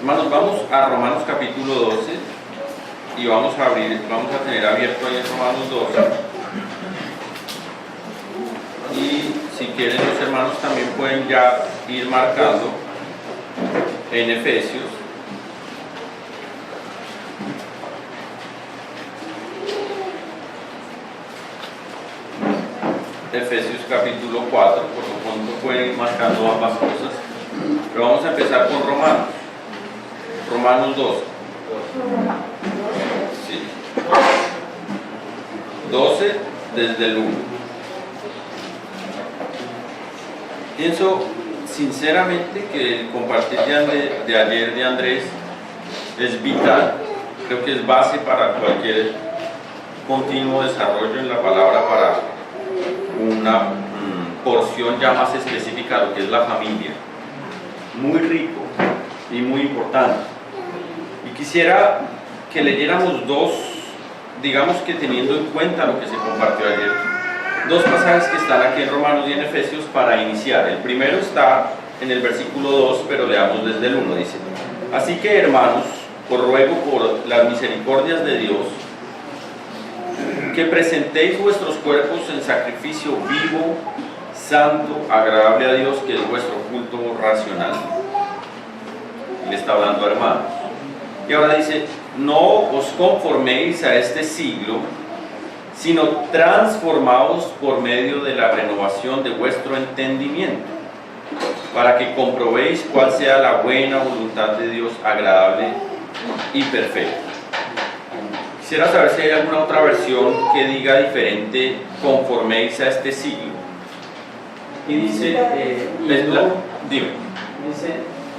Hermanos, vamos a Romanos capítulo 12 y vamos a tener abierto ahí en Romanos 12. Y si quieren los hermanos también pueden ya ir marcando en Efesios. Efesios capítulo 4, por lo pronto pueden ir marcando ambas cosas. Pero vamos a empezar con Romanos. Romanos 12. Sí. 12 desde el 1. Pienso sinceramente que el compartir de ayer de Andrés es vital. Creo que es base para cualquier continuo desarrollo en la palabra, para una porción ya más específica de lo que es la familia. Muy rico y muy importante. Y quisiera que leyéramos dos, digamos que teniendo en cuenta lo que se compartió ayer, dos pasajes que están aquí en Romanos y en Efesios para iniciar. El primero está en el versículo 2, pero leamos desde el 1. Dice: así que, hermanos, os ruego por las misericordias de Dios que presentéis vuestros cuerpos en sacrificio vivo, santo, agradable a Dios, que es vuestro culto racional. Le está hablando a hermanos. Y ahora dice: no os conforméis a este siglo, sino transformaos por medio de la renovación de vuestro entendimiento, para que comprobéis cuál sea la buena voluntad de Dios, agradable y perfecta. Quisiera saber si hay alguna otra versión que diga diferente: conforméis a este siglo. Y dice, dice,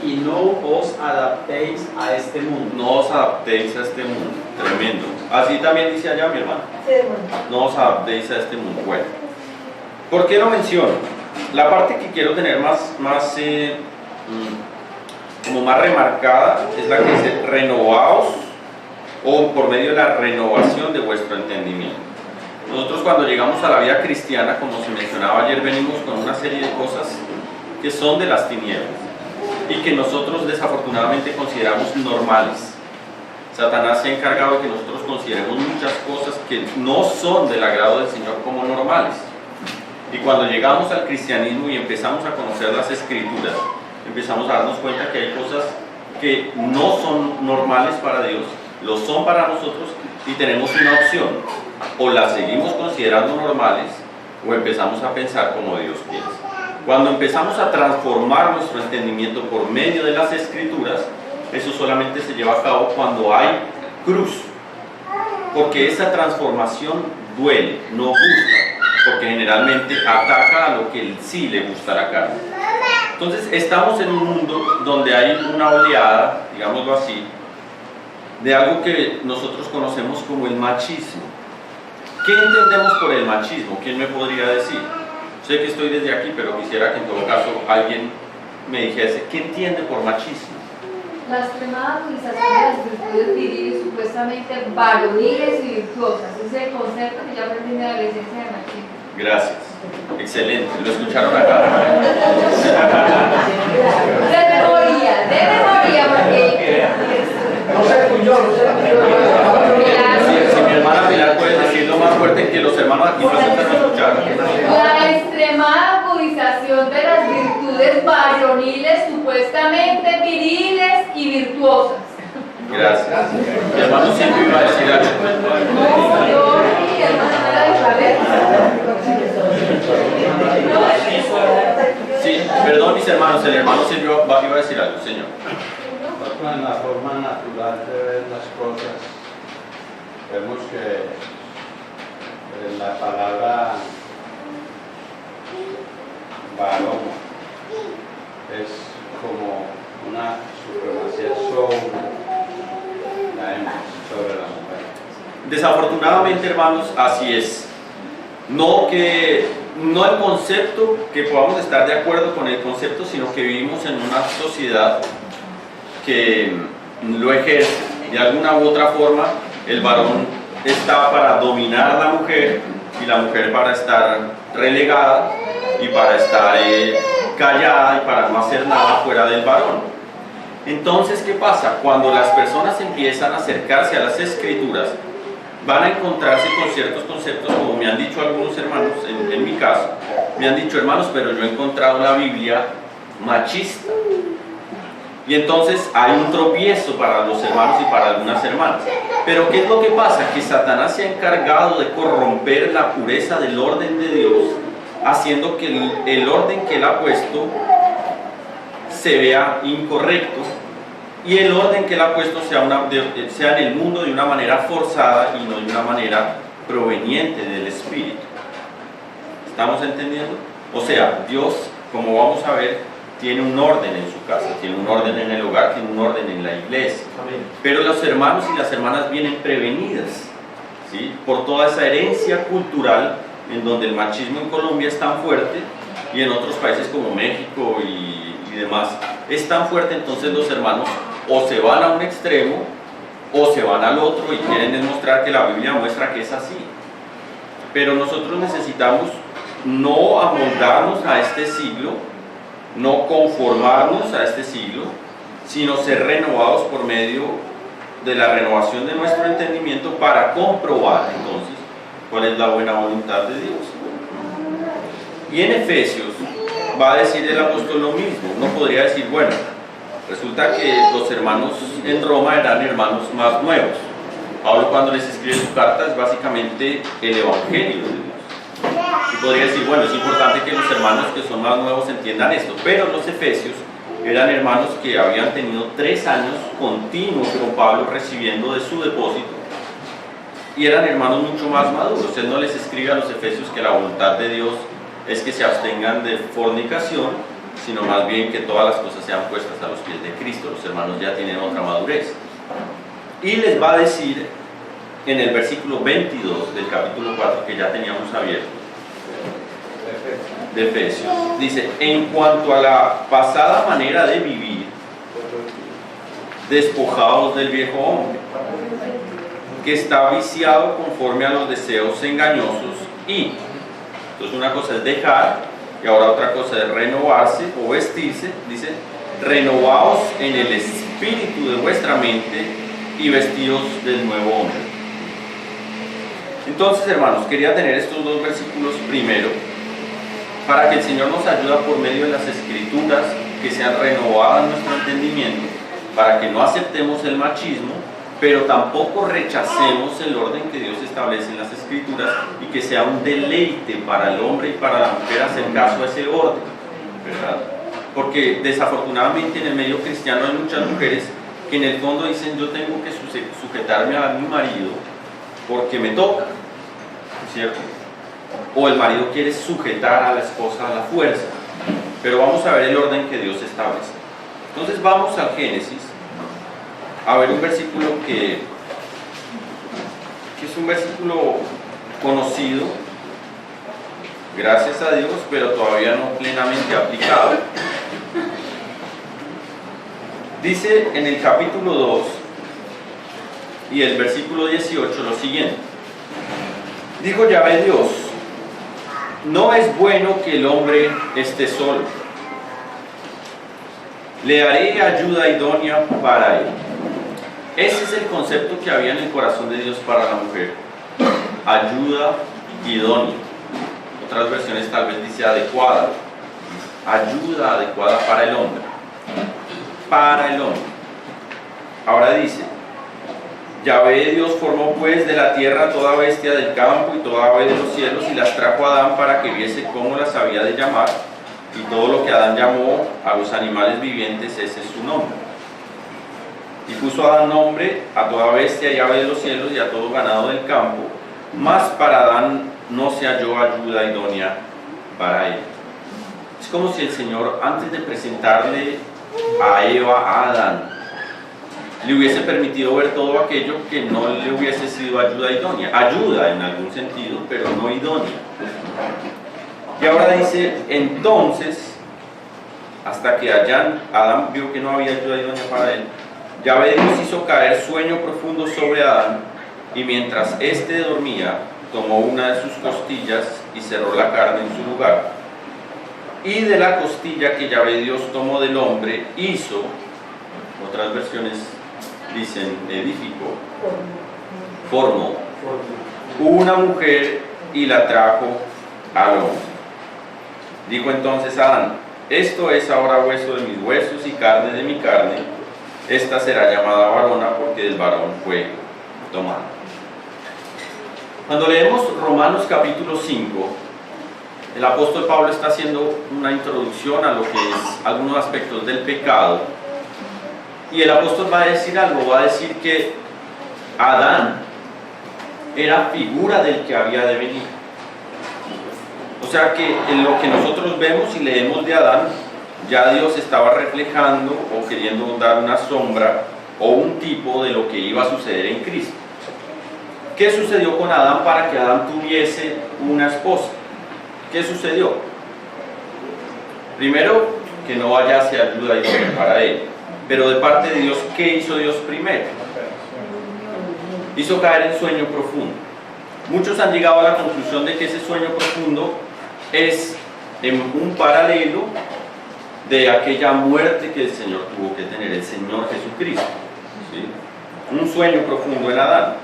y no os adaptéis a este mundo. No os adaptéis a este mundo. Tremendo. Así también dice allá mi hermano. Sí, hermano. No os adaptéis a este mundo. Bueno, ¿por qué lo menciono? La parte que quiero tener como más remarcada es la que dice: renovaos, o por medio de la renovación de vuestro entendimiento. Nosotros, cuando llegamos a la vida cristiana, como se mencionaba ayer, venimos con una serie de cosas que son de las tinieblas y que nosotros desafortunadamente consideramos normales. Satanás se ha encargado de que nosotros consideremos muchas cosas que no son del agrado del Señor como normales. Y cuando llegamos al cristianismo y empezamos a conocer las Escrituras, empezamos a darnos cuenta que hay cosas que no son normales para Dios, lo son para nosotros, y tenemos una opción: o las seguimos considerando normales o empezamos a pensar como Dios piensa. Cuando empezamos a transformar nuestro entendimiento por medio de las Escrituras, eso solamente se lleva a cabo cuando hay cruz, porque esa transformación duele, no gusta, porque generalmente ataca a lo que sí le gusta a la carne. Entonces estamos en un mundo donde hay una oleada, digámoslo así, de algo que nosotros conocemos como el machismo. ¿Qué entendemos por el machismo? ¿Quién me podría decir? Sé que estoy desde aquí, pero quisiera que en todo caso alguien me dijese: ¿qué entiende por machismo? La extremada utilización de las virtudes viriles supuestamente varoniles y virtuosas. Ese es el concepto que yo aprendí en la adolescencia de machismo. Gracias. Excelente. ¿Lo escucharon acá? De memoria, porque... No se escuchó. Si mi hermana Pilar puede decirlo más fuerte, que los hermanos aquí presentes lo escucharon. La extremada agudización de las virtudes varoniles supuestamente viriles y virtuosas. Gracias. Mi hermano siempre iba a decir algo. No, yo, mi hermana no era de saber. Sí, perdón mis hermanos, el hermano Silvio iba a decir algo, señor. En la forma natural de ver las cosas, vemos que la palabra varón es como una supremacía sobre la mujer. Desafortunadamente, hermanos, así es. No el concepto, que podamos estar de acuerdo con el concepto, sino que vivimos en una sociedad que lo ejerce. De alguna u otra forma, el varón está para dominar a la mujer y la mujer para estar relegada y para estar callada y para no hacer nada fuera del varón. Entonces, ¿qué pasa? Cuando las personas empiezan a acercarse a las escrituras, van a encontrarse con ciertos conceptos, como me han dicho algunos hermanos, en mi caso, me han dicho, hermanos, pero yo he encontrado la Biblia machista. Y entonces hay un tropiezo para los hermanos y para algunas hermanas. Pero ¿qué es lo que pasa? Que Satanás se ha encargado de corromper la pureza del orden de Dios, haciendo que el orden que él ha puesto se vea incorrecto, y el orden que él ha puesto sea en el mundo de una manera forzada y no de una manera proveniente del Espíritu. ¿Estamos entendiendo? O sea, Dios, como vamos a ver, tiene un orden en su casa, tiene un orden en el hogar, tiene un orden en la iglesia. Pero los hermanos y las hermanas vienen prevenidas, ¿sí?, por toda esa herencia cultural en donde el machismo en Colombia es tan fuerte, y en otros países como México y demás es tan fuerte. Entonces los hermanos o se van a un extremo o se van al otro y quieren demostrar que la Biblia muestra que es así. Pero nosotros necesitamos no amoldarnos a este siglo, no conformarnos a este siglo, sino ser renovados por medio de la renovación de nuestro entendimiento para comprobar entonces cuál es la buena voluntad de Dios. Y en Efesios va a decir el apóstol lo mismo. Uno podría decir, bueno, resulta que los hermanos en Roma eran hermanos más nuevos. Pablo, cuando les escribe su carta, es básicamente el evangelio de Dios. Y podría decir, bueno, es importante que los hermanos que son más nuevos entiendan esto, pero los efesios eran hermanos que habían tenido 3 años continuos con Pablo recibiendo de su depósito, y eran hermanos mucho más maduros. Él no les escribe a los efesios que la voluntad de Dios es que se abstengan de fornicación, sino más bien que todas las cosas sean puestas a los pies de Cristo. Los hermanos ya tienen otra madurez. Y les va a decir en el versículo 22 del capítulo 4, que ya teníamos abierto, de Efesios, dice: en cuanto a la pasada manera de vivir, despojados del viejo hombre, que está viciado conforme a los deseos engañosos, y entonces una cosa es dejar y ahora otra cosa es renovarse o vestirse. Dice: renovaos en el espíritu de vuestra mente y vestidos del nuevo hombre. Entonces, hermanos, quería tener estos 2 versículos primero para que el Señor nos ayude por medio de las escrituras que sean renovadas nuestro entendimiento, para que no aceptemos el machismo, pero tampoco rechacemos el orden que Dios establece en las escrituras, y que sea un deleite para el hombre y para la mujer hacer caso a ese orden, ¿verdad? Porque desafortunadamente en el medio cristiano hay muchas mujeres que en el fondo dicen: yo tengo que sujetarme a mi marido porque me toca, ¿cierto? O el marido quiere sujetar a la esposa a la fuerza. Pero vamos a ver el orden que Dios establece. Entonces vamos al Génesis a ver un versículo que es un versículo conocido, gracias a Dios, pero todavía no plenamente aplicado. Dice en el capítulo 2 y el versículo 18 lo siguiente: dijo Yahvé Dios: no es bueno que el hombre esté solo, le haré ayuda idónea para él. Ese es el concepto que había en el corazón de Dios para la mujer: ayuda idónea. Otras versiones tal vez dice adecuada. Ayuda adecuada para el hombre. Para el hombre. Ahora dice: Yahvé Dios formó pues de la tierra toda bestia del campo y toda ave de los cielos, y las trajo a Adán para que viese cómo las había de llamar. Y todo lo que Adán llamó a los animales vivientes, ese es su nombre. Y puso Adán nombre a toda bestia y ave de los cielos y a todo ganado del campo, mas para Adán no se halló ayuda idónea para él. Es como si el Señor, antes de presentarle a Eva, a Adán, le hubiese permitido ver todo aquello que no le hubiese sido ayuda idónea. Ayuda en algún sentido, pero no idónea. Y ahora dice: entonces, hasta que Adán vio que no había ayuda idónea para él, Yahvé Dios hizo caer sueño profundo sobre Adán, y mientras éste dormía, tomó una de sus costillas y cerró la carne en su lugar. Y de la costilla que Yahvé Dios tomó del hombre, hizo otras versiones dicen edificó, formó una mujer y la trajo al hombre. Dijo entonces Adán: esto es ahora hueso de mis huesos y carne de mi carne, esta será llamada varona porque del varón fue tomada. Cuando leemos Romanos capítulo 5, el apóstol Pablo está haciendo una introducción a lo que es algunos aspectos del pecado, y el apóstol va a decir algo, va a decir que Adán era figura del que había de venir. O sea que en lo que nosotros vemos y leemos de Adán, ya Dios estaba reflejando o queriendo dar una sombra o un tipo de lo que iba a suceder en Cristo. ¿Qué sucedió con Adán para que Adán tuviese una esposa? ¿Qué sucedió? Primero, que no hallase ayuda idónea para él. Pero de parte de Dios, ¿qué hizo Dios primero? Hizo caer en sueño profundo. Muchos han llegado a la conclusión de que ese sueño profundo es en un paralelo de aquella muerte que el Señor tuvo que tener, el Señor Jesucristo, ¿sí? Un sueño profundo en Adán.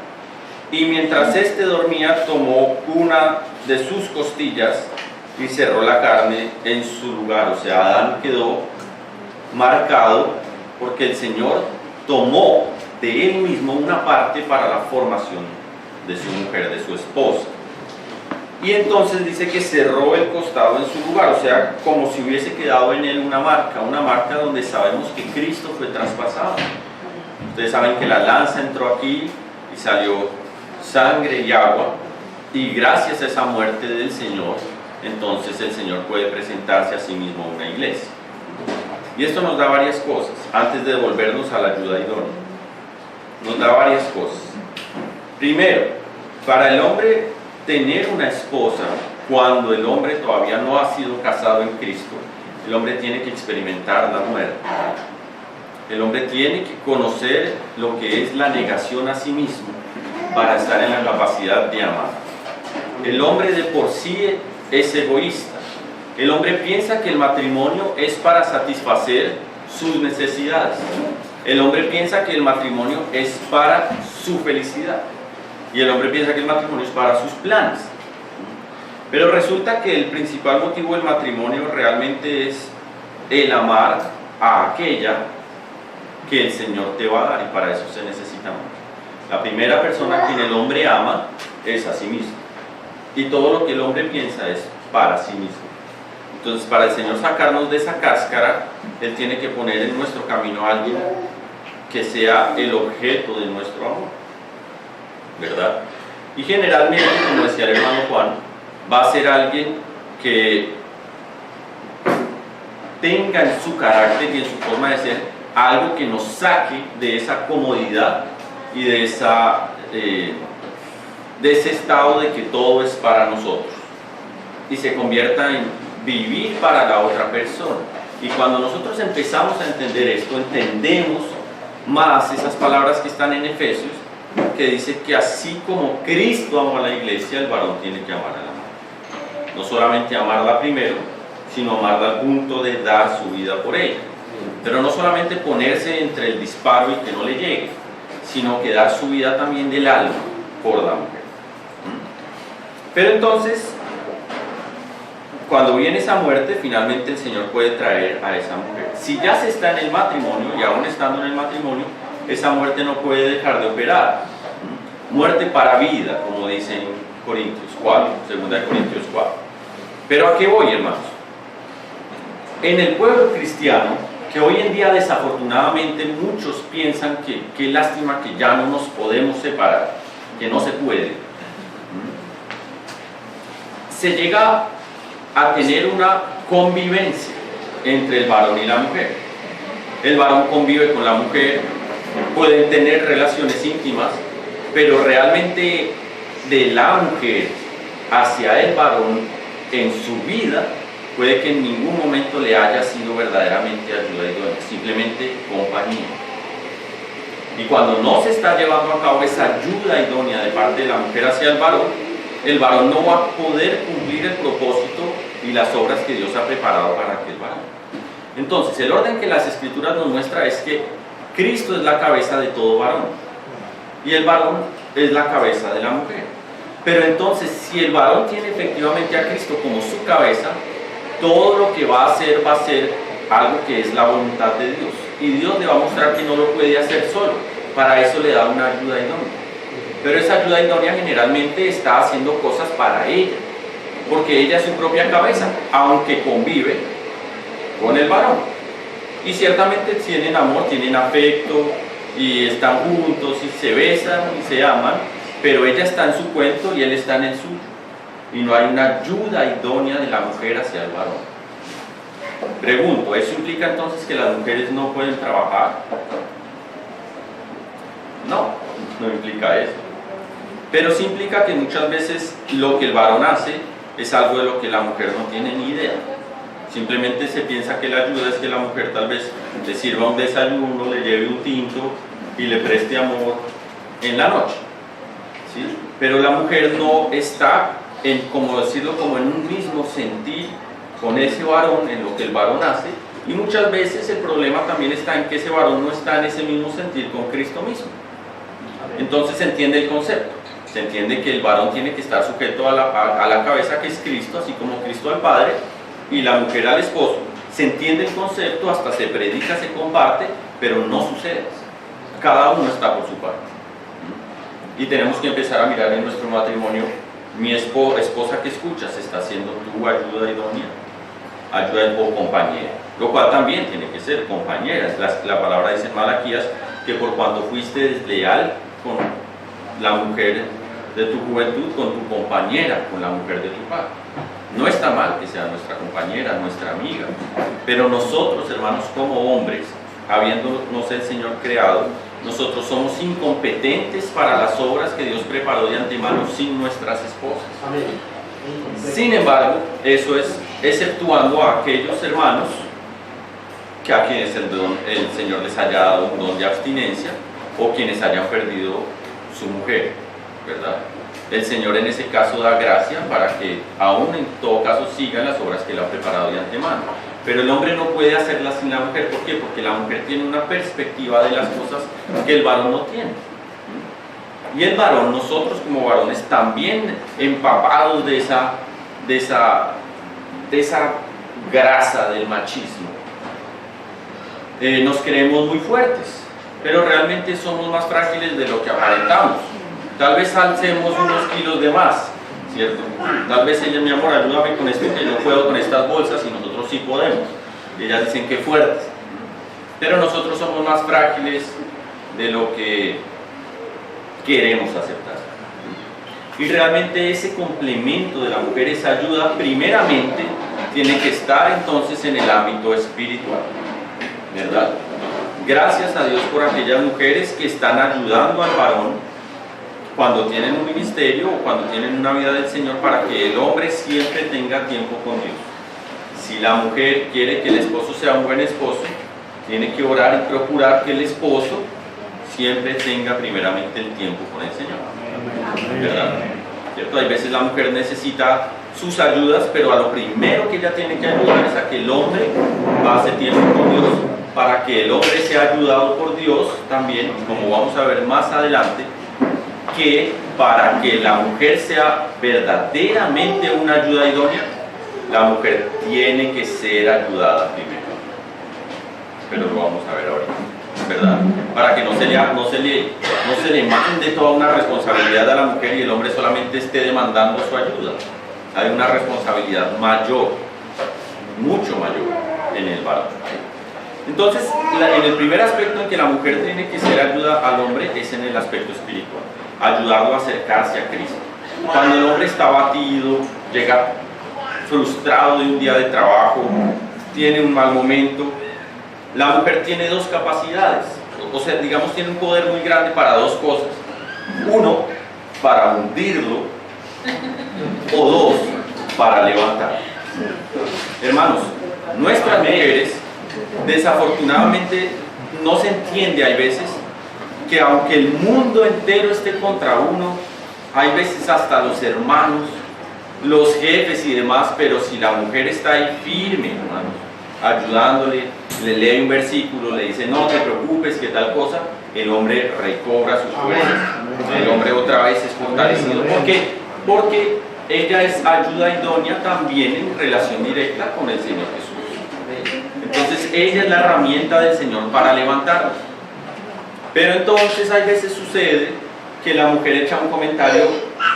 Y mientras éste dormía, tomó una de sus costillas y cerró la carne en su lugar. O sea, Adán quedó marcado porque el Señor tomó de él mismo una parte para la formación de su mujer, de su esposa. Y entonces dice que cerró el costado en su lugar, o sea, como si hubiese quedado en él una marca donde sabemos que Cristo fue traspasado. Ustedes saben que la lanza entró aquí y salió sangre y agua, y gracias a esa muerte del Señor, entonces el Señor puede presentarse a sí mismo a una iglesia. Y esto nos da varias cosas, antes de devolvernos a la ayuda idónea. Nos da varias cosas. Primero, para el hombre tener una esposa, cuando el hombre todavía no ha sido casado en Cristo, el hombre tiene que experimentar la muerte. El hombre tiene que conocer lo que es la negación a sí mismo para estar en la capacidad de amar. El hombre de por sí es egoísta. El hombre piensa que el matrimonio es para satisfacer sus necesidades. El hombre piensa que el matrimonio es para su felicidad. Y el hombre piensa que el matrimonio es para sus planes. Pero resulta que el principal motivo del matrimonio realmente es el amar a aquella que el Señor te va a dar, y para eso se necesita amor. La primera persona a quien el hombre ama es a sí mismo. Y todo lo que el hombre piensa es para sí mismo. Entonces, para el Señor sacarnos de esa cáscara, Él tiene que poner en nuestro camino a alguien que sea el objeto de nuestro amor, ¿verdad? Y generalmente, como decía el hermano Juan, va a ser alguien que tenga en su carácter y en su forma de ser algo que nos saque de esa comodidad y de ese estado de que todo es para nosotros, y se convierta en vivir para la otra persona. Y cuando nosotros empezamos a entender esto, entendemos más esas palabras que están en Efesios, que dice que así como Cristo amó a la iglesia, el varón tiene que amar a la mujer. No solamente amarla primero, sino amarla al punto de dar su vida por ella. Pero no solamente ponerse entre el disparo y que no le llegue, sino que dar su vida también del alma por la mujer. Pero entonces, cuando viene esa muerte, finalmente el Señor puede traer a esa mujer. Si ya se está en el matrimonio, y aún estando en el matrimonio, esa muerte no puede dejar de operar. Muerte para vida, como dice en Corintios 4, 2 Corintios 4. Pero ¿a qué voy, hermanos? En el pueblo cristiano, que hoy en día desafortunadamente muchos piensan que qué lástima que ya no nos podemos separar, que no se puede, se llega a tener una convivencia entre el varón y la mujer. El varón convive con la mujer, pueden tener relaciones íntimas, pero realmente de la mujer hacia el varón en su vida puede que en ningún momento le haya sido verdaderamente ayuda idónea, simplemente compañía. Y cuando no se está llevando a cabo esa ayuda idónea de parte de la mujer hacia el varón no va a poder cumplir el propósito y las obras que Dios ha preparado para aquel varón. Entonces, el orden que las Escrituras nos muestra es que Cristo es la cabeza de todo varón y el varón es la cabeza de la mujer. Pero entonces, si el varón tiene efectivamente a Cristo como su cabeza, todo lo que va a ser algo que es la voluntad de Dios. Y Dios le va a mostrar que no lo puede hacer solo. Para eso le da una ayuda idónea. Pero esa ayuda idónea generalmente está haciendo cosas para ella, porque ella es su propia cabeza, aunque convive con el varón. Y ciertamente tienen amor, tienen afecto, y están juntos, y se besan, y se aman, pero ella está en su cuento y él está en el suyo. Y no hay una ayuda idónea de la mujer hacia el varón. Pregunto, ¿eso implica entonces que las mujeres no pueden trabajar? No, no implica eso. Pero sí implica que muchas veces lo que el varón hace es algo de lo que la mujer no tiene ni idea. Simplemente se piensa que la ayuda es que la mujer tal vez le sirva un desayuno, le lleve un tinto y le preste amor en la noche, ¿sí? Pero la mujer no está como decirlo, como en un mismo sentir con ese varón, en lo que el varón hace, y muchas veces el problema también está en que ese varón no está en ese mismo sentir con Cristo mismo. Entonces se entiende el concepto, se entiende que el varón tiene que estar sujeto a la cabeza, que es Cristo, así como Cristo al Padre, y la mujer al esposo. Se entiende el concepto, hasta se predica, se comparte, pero no sucede. Cada uno está por su parte. Y tenemos que empezar a mirar en nuestro matrimonio. Mi esposa que escuchas está siendo tu ayuda idónea, ayuda o compañera, lo cual también tiene que ser compañera. La palabra dice en Malaquías que por cuando fuiste desleal con la mujer de tu juventud, con tu compañera, con la mujer de tu padre. No está mal que sea nuestra compañera, nuestra amiga, pero nosotros, hermanos, como hombres, habiéndonos el Señor creado, nosotros somos incompetentes para las obras que Dios preparó de antemano sin nuestras esposas. Amén. Sin embargo, eso es exceptuando a aquellos hermanos que a quienes el Señor les haya dado un don de abstinencia o quienes hayan perdido su mujer, ¿verdad? El Señor en ese caso da gracia para que aún en todo caso sigan las obras que Él ha preparado de antemano. Pero el hombre no puede hacerlas sin la mujer. ¿Por qué? Porque la mujer tiene una perspectiva de las cosas que el varón no tiene. Y el varón, nosotros como varones, también empapados de esa grasa del machismo, nos creemos muy fuertes, pero realmente somos más frágiles de lo que aparentamos. Tal vez alcemos unos kilos de más, ¿cierto? Tal vez ella, mi amor, ayúdame con esto que yo puedo con estas bolsas, y nosotros sí podemos. Y ellas dicen que fuertes. Pero nosotros somos más frágiles de lo que queremos aceptar. Y realmente ese complemento de la mujer, esa ayuda, primeramente, tiene que estar entonces en el ámbito espiritual, ¿verdad? Gracias a Dios por aquellas mujeres que están ayudando al varón cuando tienen un ministerio o cuando tienen una vida del Señor, para que el hombre siempre tenga tiempo con Dios. Si la mujer quiere que el esposo sea un buen esposo, tiene que orar y procurar que el esposo siempre tenga primeramente el tiempo con el Señor, ¿verdad? ¿Cierto? Hay veces la mujer necesita sus ayudas, pero a lo primero que ella tiene que ayudar es a que el hombre pase tiempo con Dios, para que el hombre sea ayudado por Dios también, como vamos a ver más adelante, que para que la mujer sea verdaderamente una ayuda idónea, la mujer tiene que ser ayudada primero. Pero lo vamos a ver ahorita, ¿verdad? Para que no se le mande toda una responsabilidad a la mujer y el hombre solamente esté demandando su ayuda. Hay una responsabilidad mayor, mucho mayor, en el varón. Entonces, en el primer aspecto en que la mujer tiene que ser ayuda al hombre es en el aspecto espiritual, ayudarlo a acercarse a Cristo. Cuando el hombre está abatido, llega frustrado de un día de trabajo, tiene un mal momento, la mujer tiene dos capacidades, o sea, digamos, tiene un poder muy grande para dos cosas. Uno, para hundirlo, o dos, para levantar. Hermanos, nuestras mujeres, desafortunadamente, no se entiende, hay veces, que aunque el mundo entero esté contra uno, hay veces hasta los hermanos, los jefes y demás, pero si la mujer está ahí firme, hermanos, ayudándole, le lee un versículo, le dice no te preocupes, que tal cosa, el hombre recobra sus fuerzas, el hombre otra vez es fortalecido. ¿Por qué? Porque ella es ayuda idónea también en relación directa con el Señor Jesús. Entonces ella es la herramienta del Señor para levantarnos. Pero entonces hay veces sucede que la mujer echa un comentario,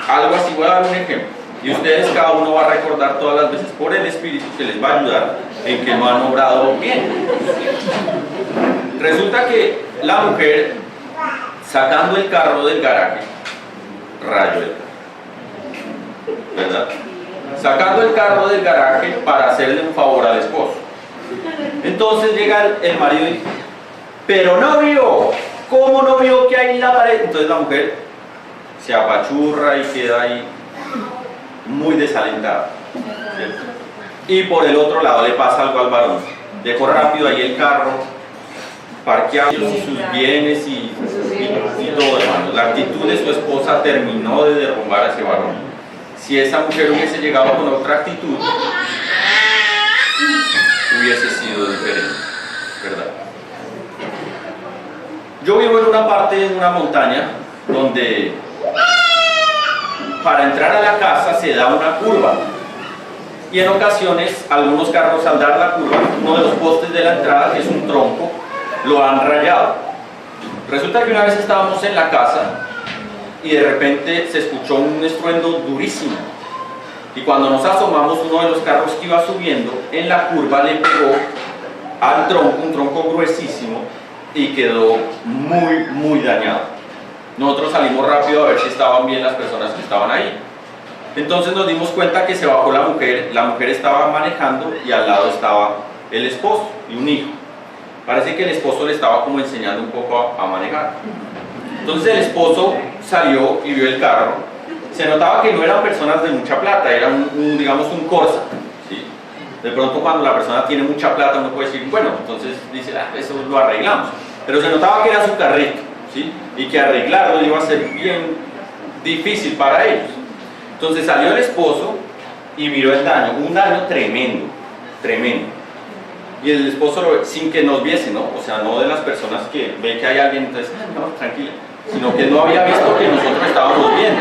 algo así, voy a dar un ejemplo, y ustedes cada uno va a recordar todas las veces por el Espíritu que les va a ayudar en que no han obrado bien. Resulta que la mujer, sacando el carro del garaje, rayó el carro, ¿verdad? Sacando el carro del garaje para hacerle un favor al esposo. Entonces llega el marido y dice, pero no vio, ¿cómo no vio que hay en la pared? Entonces la mujer se apachurra y queda ahí muy desalentada, ¿cierto? Y por el otro lado le pasa algo al varón, dejó rápido ahí el carro parqueado y sus bienes y todo, hermano. La actitud de su esposa terminó de derrumbar a ese varón. Si esa mujer hubiese llegado con otra actitud, hubiese sido diferente, ¿verdad? Yo vivo en una parte, en una montaña, donde para entrar a la casa se da una curva. Y en ocasiones, algunos carros al dar la curva, uno de los postes de la entrada, que es un tronco, lo han rayado. Resulta que una vez estábamos en la casa y de repente se escuchó un estruendo durísimo. Y cuando nos asomamos, uno de los carros que iba subiendo en la curva le pegó al tronco, un tronco gruesísimo, y quedó muy dañado. Nosotros salimos rápido a ver si estaban bien las personas que estaban ahí. Entonces nos dimos cuenta que se bajó la mujer estaba manejando y al lado estaba el esposo y un hijo. Parece que el esposo le estaba como enseñando un poco a manejar. Entonces el esposo salió y vio el carro. Se notaba que no eran personas de mucha plata, era digamos un Corsa, ¿sí? De pronto cuando la persona tiene mucha plata uno puede decir, bueno, entonces dice, eso lo arreglamos. Pero se notaba que era su carrito, ¿sí? Y que arreglarlo iba a ser bien difícil para ellos. Entonces salió el esposo y miró el daño, un daño tremendo. Y el esposo, sin que nos viese, ¿no? O sea, no de las personas que ve que hay alguien, entonces, no, tranquila, sino que no había visto que nosotros estábamos viendo.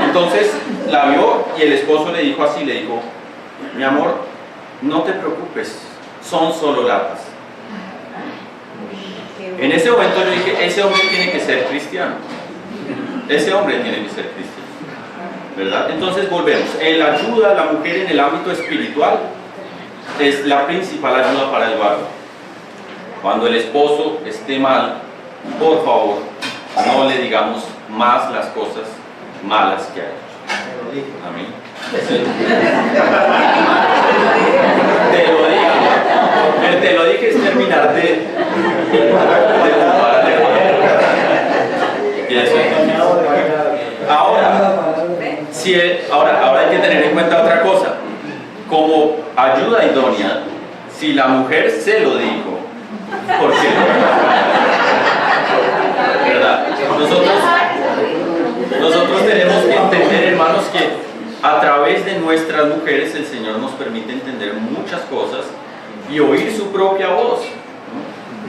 Entonces la vio y el esposo le dijo así, le dijo, mi amor, no te preocupes, son solo latas. En ese momento yo dije, ese hombre tiene que ser cristiano. Ese hombre tiene que ser cristiano, ¿verdad? Entonces volvemos. La ayuda a la mujer en el ámbito espiritual es la principal ayuda para el varón. Cuando el esposo esté mal, por favor, no le digamos más las cosas malas que ha hecho. Amén. Te lo dije es terminar de y eso es. Ahora hay que tener en cuenta otra cosa. Como ayuda idónea, si la mujer se lo dijo, ¿por qué no? ¿Verdad? Nosotros tenemos que entender, hermanos, que a través de nuestras mujeres el Señor nos permite entender muchas cosas y oír su propia voz.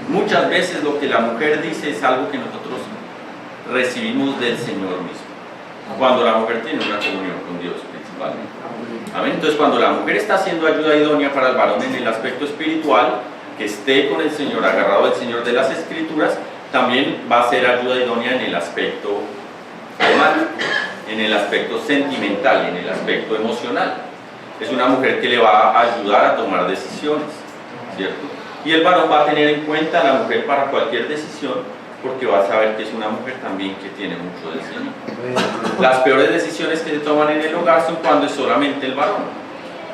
Muchas veces lo que la mujer dice es algo que nosotros recibimos del Señor mismo, cuando la mujer tiene una comunión con Dios principalmente. ¿Amén? Entonces cuando la mujer está haciendo ayuda idónea para el varón en el aspecto espiritual, que esté con el Señor, agarrado al Señor de las Escrituras, también va a ser ayuda idónea en el aspecto romántico, en el aspecto sentimental, en el aspecto emocional. Es una mujer que le va a ayudar a tomar decisiones, ¿cierto? Y el varón va a tener en cuenta a la mujer para cualquier decisión, porque va a saber que es una mujer también que tiene mucho del Señor. Las peores decisiones que se toman en el hogar son cuando es solamente el varón,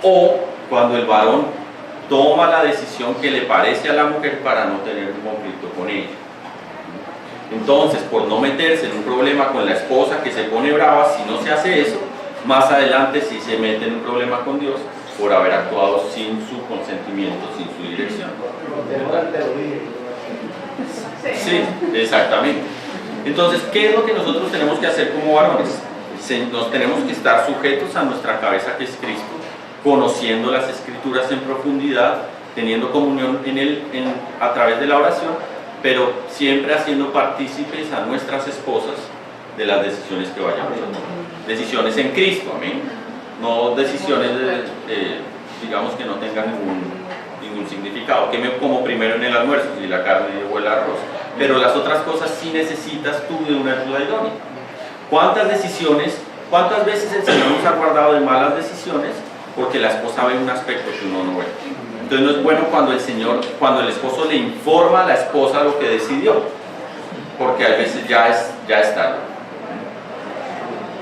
o cuando el varón toma la decisión que le parece a la mujer para no tener un conflicto con ella. Entonces, por no meterse en un problema con la esposa que se pone brava, si no se hace eso, más adelante sí se mete en un problema con Dios por haber actuado sin su consentimiento, sin su dirección. Sí, exactamente. Entonces, ¿qué es lo que nosotros tenemos que hacer como varones? Nos tenemos que estar sujetos a nuestra cabeza, que es Cristo, conociendo las Escrituras en profundidad teniendo comunión a través de la oración, pero siempre haciendo partícipes a nuestras esposas de las decisiones que vayamos a tomar. Decisiones en Cristo, amén. No decisiones, digamos, que no tengan ningún significado. Que me como primero en el almuerzo, si la carne o el arroz. Pero las otras cosas sí necesitas tú de una ayuda idónea. ¿Cuántas veces el Señor nos ha guardado de malas decisiones? Porque la esposa ve un aspecto que uno no ve. Entonces no es bueno cuando el esposo le informa a la esposa lo que decidió, porque a veces ya es tarde.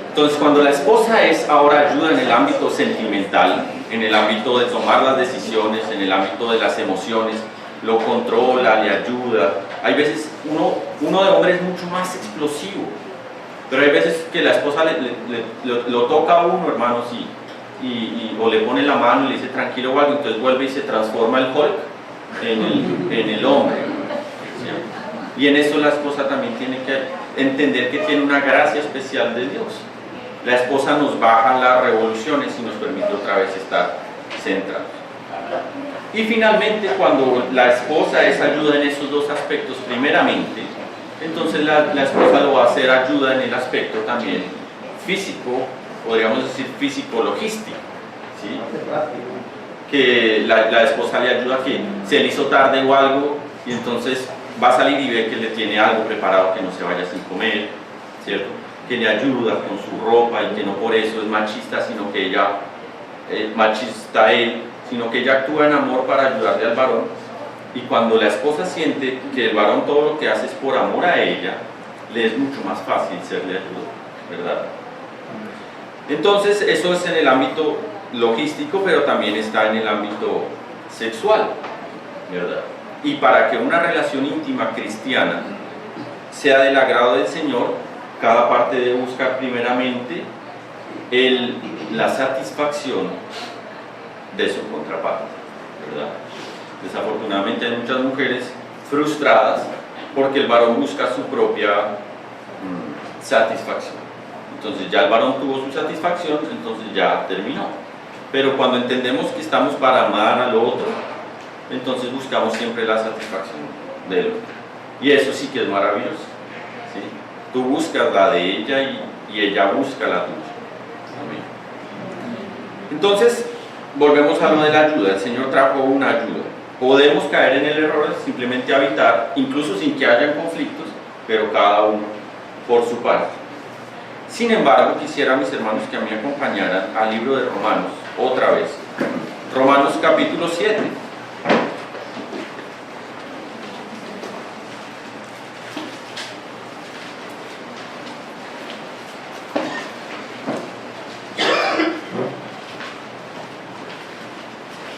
Entonces cuando la esposa es ahora ayuda en el ámbito sentimental, en el ámbito de tomar las decisiones, en el ámbito de las emociones, lo controla, le ayuda. Hay veces uno de hombre es mucho más explosivo, pero hay veces que la esposa lo toca a uno, hermanos, o le pone la mano y le dice tranquilo o algo, entonces vuelve y se transforma el Hulk en el hombre, ¿sí? Y en eso la esposa también tiene que entender que tiene una gracia especial de Dios. La esposa nos baja las revoluciones y nos permite otra vez estar centrados. Y finalmente, cuando la esposa es ayuda en esos dos aspectos primeramente, entonces la esposa lo va a hacer ayuda en el aspecto también físico, podríamos decir físico-logístico, ¿sí? Que la esposa le ayuda, que se le hizo tarde o algo, y entonces va a salir y ve que le tiene algo preparado, que no se vaya sin comer, ¿cierto? Que le ayuda con su ropa, y que no por eso es machista, sino que ella, machista él, sino que ella actúa en amor para ayudarle al varón. Y cuando la esposa siente que el varón todo lo que hace es por amor a ella, le es mucho más fácil serle ayuda, ¿verdad? Entonces eso es en el ámbito logístico, pero también está en el ámbito sexual, ¿verdad? Y para que una relación íntima cristiana sea del agrado del Señor, cada parte debe buscar primeramente la satisfacción de su contraparte, ¿verdad? Desafortunadamente hay muchas mujeres frustradas porque el varón busca su propia satisfacción. Entonces ya el varón tuvo su satisfacción, entonces ya terminó. Pero cuando entendemos que estamos para amar al otro, entonces buscamos siempre la satisfacción del otro. Y eso sí que es maravilloso, ¿sí? Tú buscas la de ella y ella busca la tuya. Amén. Entonces, volvemos a lo de la ayuda. El Señor trajo una ayuda. Podemos caer en el error de simplemente habitar, incluso sin que haya conflictos, pero cada uno por su parte. Sin embargo, quisiera, mis hermanos, que me acompañaran al libro de Romanos, otra vez. Romanos capítulo 7.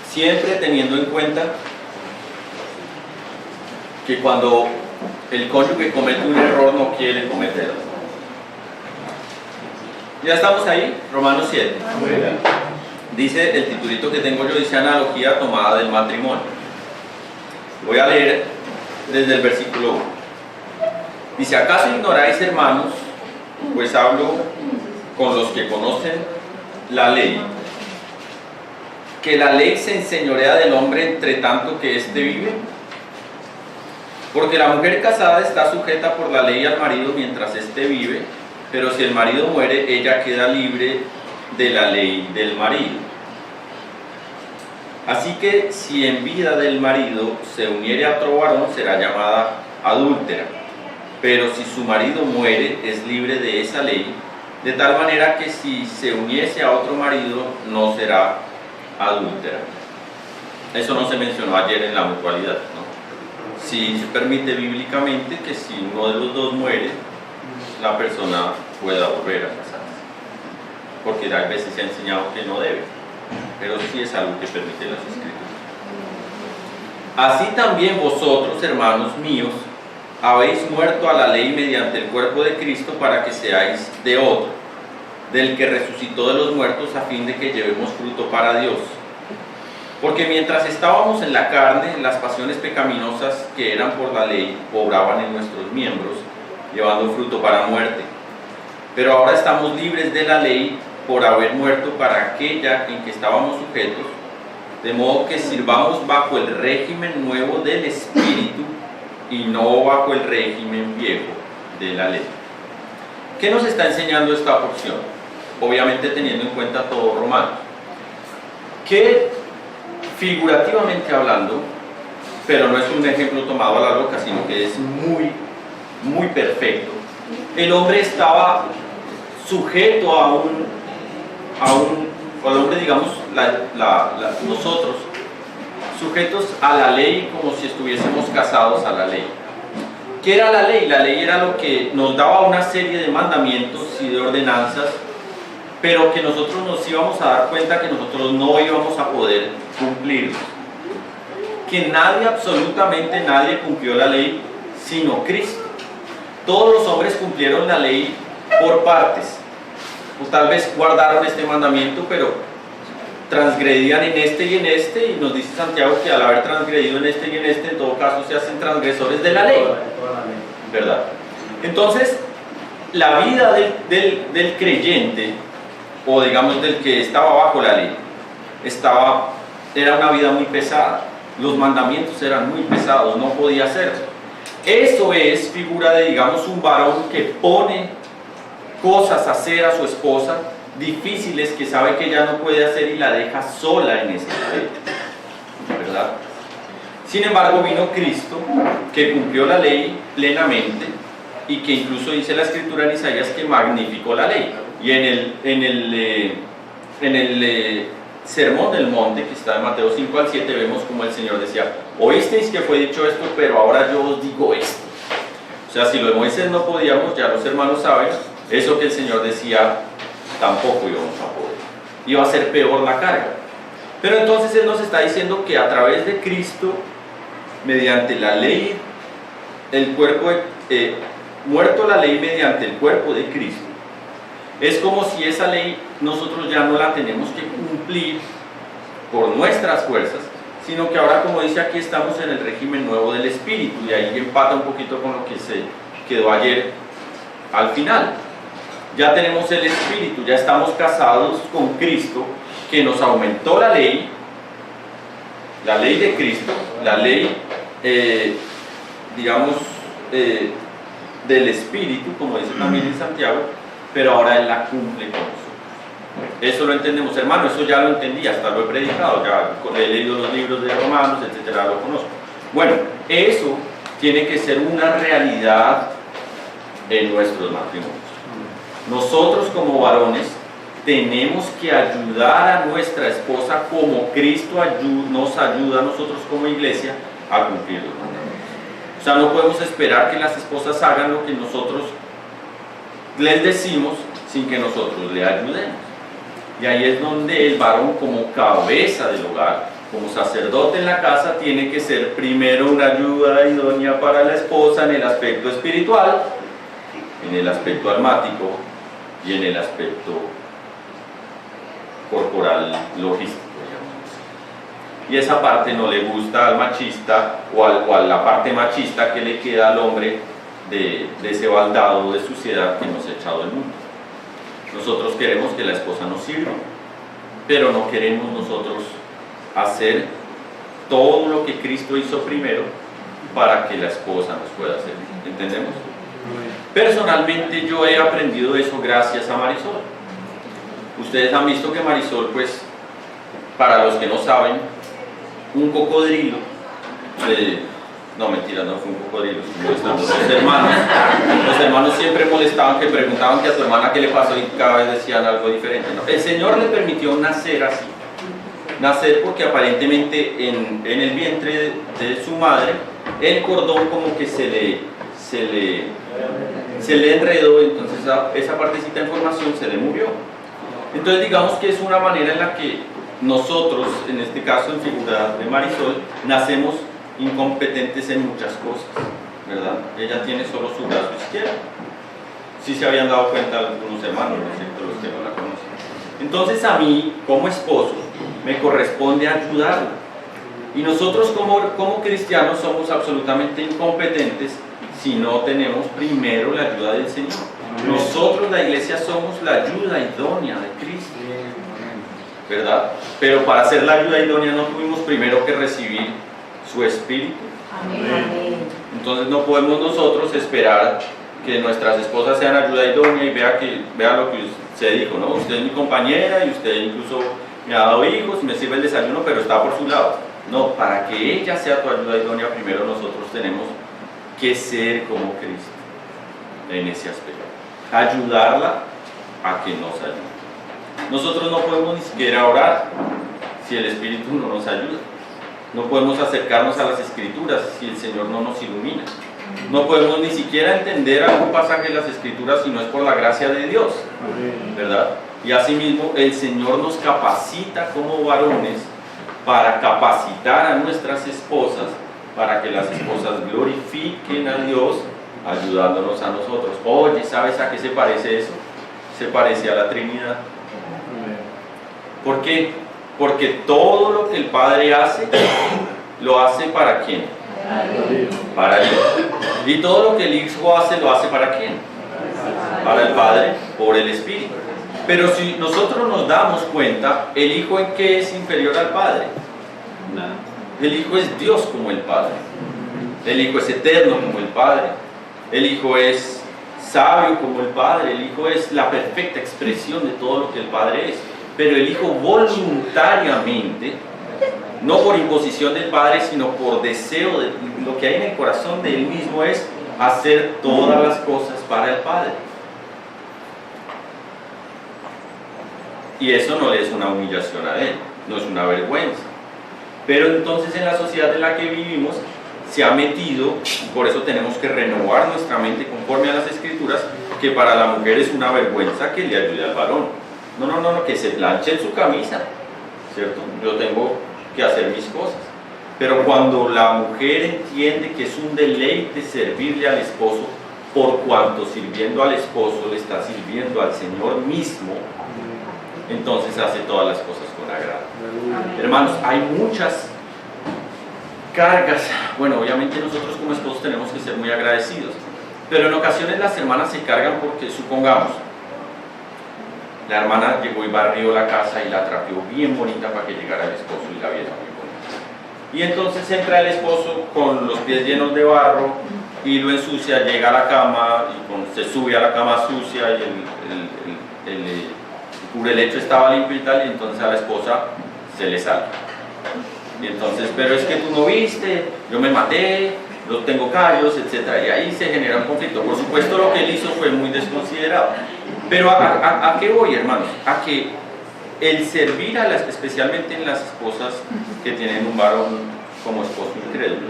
Siempre teniendo en cuenta que cuando el cónyuge comete un error no quiere cometerlo. Ya estamos ahí, Romanos 7. Dice, el titulito que tengo yo dice analogía tomada del matrimonio. Voy a leer desde el versículo 1. Dice, ¿acaso ignoráis, hermanos? Pues hablo con los que conocen la ley, que la ley se enseñorea del hombre entre tanto que éste vive. Porque la mujer casada está sujeta por la ley al marido mientras éste vive, pero si el marido muere, ella queda libre de la ley del marido. Así que si en vida del marido se uniere a otro varón, será llamada adúltera. Pero si su marido muere, es libre de esa ley, de tal manera que si se uniese a otro marido, no será adúltera. Eso no se mencionó ayer en la mutualidad, ¿no? Sí se permite bíblicamente que si uno de los dos muere, la persona pueda volver a casarse, porque a veces se ha enseñado que no debe, pero sí es algo que permite las Escrituras. Así también vosotros, hermanos míos, habéis muerto a la ley mediante el cuerpo de Cristo para que seáis de otro, del que resucitó de los muertos, a fin de que llevemos fruto para Dios. Porque mientras estábamos en la carne, las pasiones pecaminosas que eran por la ley obraban en nuestros miembros, llevando fruto para muerte. Pero ahora estamos libres de la ley por haber muerto para aquella en que estábamos sujetos, de modo que sirvamos bajo el régimen nuevo del Espíritu y no bajo el régimen viejo de la ley. ¿Qué nos está enseñando esta porción? Obviamente teniendo en cuenta todo Romanos. Que figurativamente hablando, pero no es un ejemplo tomado a la loca, sino que es muy perfecto. El hombre estaba sujeto al hombre, digamos, nosotros, sujetos a la ley como si estuviésemos casados a la ley. ¿Qué era la ley? La ley era lo que nos daba una serie de mandamientos y de ordenanzas, pero que nosotros nos íbamos a dar cuenta que nosotros no íbamos a poder cumplirlos. Que nadie, absolutamente nadie cumplió la ley sino Cristo. Todos los hombres cumplieron la ley por partes. O tal vez guardaron este mandamiento, pero transgredían en este, y nos dice Santiago que al haber transgredido en este y en este, en todo caso se hacen transgresores de la ley, ¿verdad? Entonces, la vida del creyente, o digamos del que estaba bajo la ley, era una vida muy pesada. Los mandamientos eran muy pesados, no podía hacerlo. Eso es figura de, digamos, un varón que pone cosas a hacer a su esposa difíciles que sabe que ella no puede hacer y la deja sola en ese aspecto, ¿verdad? Sin embargo, vino Cristo, que cumplió la ley plenamente y que incluso dice la Escritura en Isaías que magnificó la ley. Y en el Sermón del Monte, que está en Mateo 5 al 7, vemos como el Señor decía: oísteis que fue dicho esto, pero ahora yo os digo esto. O sea, si lo de Moisés no podíamos, ya los hermanos saben, eso que el Señor decía tampoco íbamos a poder. Iba a ser peor la carga. Pero entonces Él nos está diciendo que a través de Cristo, mediante la ley, el cuerpo, muerto la ley mediante el cuerpo de Cristo, es como si esa ley nosotros ya no la tenemos que cumplir por nuestras fuerzas, sino que ahora, como dice aquí, estamos en el régimen nuevo del Espíritu, y ahí empata un poquito con lo que se quedó ayer al final. Ya tenemos el Espíritu, ya estamos casados con Cristo, que nos aumentó la ley de Cristo, la ley, digamos, del Espíritu, como dice también en Santiago, pero ahora Él la cumple con nosotros. Eso lo entendemos, hermano, eso ya lo entendí, hasta lo he predicado, ya he leído los libros de Romanos, etcétera, lo conozco. Bueno, eso tiene que ser una realidad en nuestros matrimonios. Nosotros como varones tenemos que ayudar a nuestra esposa como Cristo nos ayuda a nosotros como iglesia a cumplir los mandamientos. O sea, no podemos esperar que las esposas hagan lo que nosotros les decimos sin que nosotros le ayudemos. Y ahí es donde el varón, como cabeza del hogar, como sacerdote en la casa, tiene que ser primero una ayuda idónea para la esposa en el aspecto espiritual, en el aspecto almático y en el aspecto corporal logístico, digamos. Y esa parte no le gusta al machista o a la parte machista que le queda al hombre de ese baldado de suciedad que nos ha echado el mundo. Nosotros queremos que la esposa nos sirva, pero no queremos nosotros hacer todo lo que Cristo hizo primero para que la esposa nos pueda servir. ¿Entendemos? Personalmente yo he aprendido eso gracias a Marisol. Ustedes han visto que Marisol, pues, para los que no saben, un cocodrilo, no mentira, no fue un cocodrilo, los hermanos siempre molestaban, que preguntaban que a su hermana qué le pasó y cada vez decían algo diferente. No, el Señor le permitió nacer así, nacer porque aparentemente en el vientre de su madre el cordón como que se le enredó, entonces esa partecita de información se le murió. Entonces digamos que es una manera en la que nosotros, en este caso en figura de Marisol, nacemos incompetentes en muchas cosas, ¿verdad? Ella tiene solo su brazo izquierdo. Sí se habían dado cuenta algunos hermanos, ¿no es cierto?, los que no la conocen. Entonces a mí, como esposo, me corresponde ayudarla. Y nosotros como cristianos somos absolutamente incompetentes si no tenemos primero la ayuda del Señor. Nosotros, la iglesia, somos la ayuda idónea de Cristo. ¿verdad? Pero para hacer la ayuda idónea no tuvimos primero que recibir su espíritu. Amén. Entonces no podemos nosotros esperar que nuestras esposas sean ayuda idónea y vea lo que usted dijo, ¿no? Usted es mi compañera y usted incluso me ha dado hijos y me sirve el desayuno, pero está por su lado. No, para que ella sea tu ayuda idónea, primero nosotros tenemos que ser como Cristo en ese aspecto. Ayudarla a que nos ayude. Nosotros no podemos ni siquiera orar si el Espíritu no nos ayuda. No podemos acercarnos a las Escrituras si el Señor no nos ilumina. No podemos ni siquiera entender algún pasaje de las Escrituras si no es por la gracia de Dios, ¿verdad? Y asimismo el Señor nos capacita como varones para capacitar a nuestras esposas, para que las esposas glorifiquen a Dios ayudándonos a nosotros. Oye, ¿sabes a qué se parece eso? Se parece a la Trinidad. ¿Por qué? Porque todo lo que el Padre hace, lo hace ¿para quién? Para Dios. Y todo lo que el Hijo hace, lo hace ¿para quién? Para el Padre, por el Espíritu. Pero si nosotros nos damos cuenta, ¿el Hijo en qué es inferior al Padre? Nada. El Hijo es Dios como el Padre. El Hijo es eterno como el Padre. El Hijo es sabio como el Padre. El Hijo es la perfecta expresión de todo lo que el Padre es. Pero el Hijo voluntariamente, no por imposición del Padre, sino por deseo, de lo que hay en el corazón de Él mismo es hacer todas las cosas para el Padre. Y eso no le es una humillación a Él, no es una vergüenza. Pero entonces en la sociedad en la que vivimos se ha metido, por eso tenemos que renovar nuestra mente conforme a las Escrituras, que para la mujer es una vergüenza que le ayude al varón. No, que se planche en su camisa, ¿cierto? Yo tengo que hacer mis cosas. Pero cuando la mujer entiende que es un deleite servirle al esposo, por cuanto sirviendo al esposo le está sirviendo al Señor mismo, entonces hace todas las cosas con agrado. Hermanos, hay muchas cargas. Bueno, obviamente nosotros como esposos tenemos que ser muy agradecidos, pero en ocasiones las hermanas se cargan porque, supongamos, la hermana llegó y barrió la casa y la trapeó bien bonita para que llegara el esposo y la viera muy bonita. Y entonces entra el esposo con los pies llenos de barro y lo ensucia, llega a la cama y se sube a la cama sucia y el cubrelecho estaba limpio y tal, y entonces a la esposa se le sale. Y entonces, pero es que tú no viste, yo me maté, yo tengo callos, etc. Y ahí se genera un conflicto. Por supuesto lo que él hizo fue muy desconsiderado. Pero ¿a qué voy, hermanos? A que el servir especialmente en las esposas que tienen un varón como esposo incrédulo,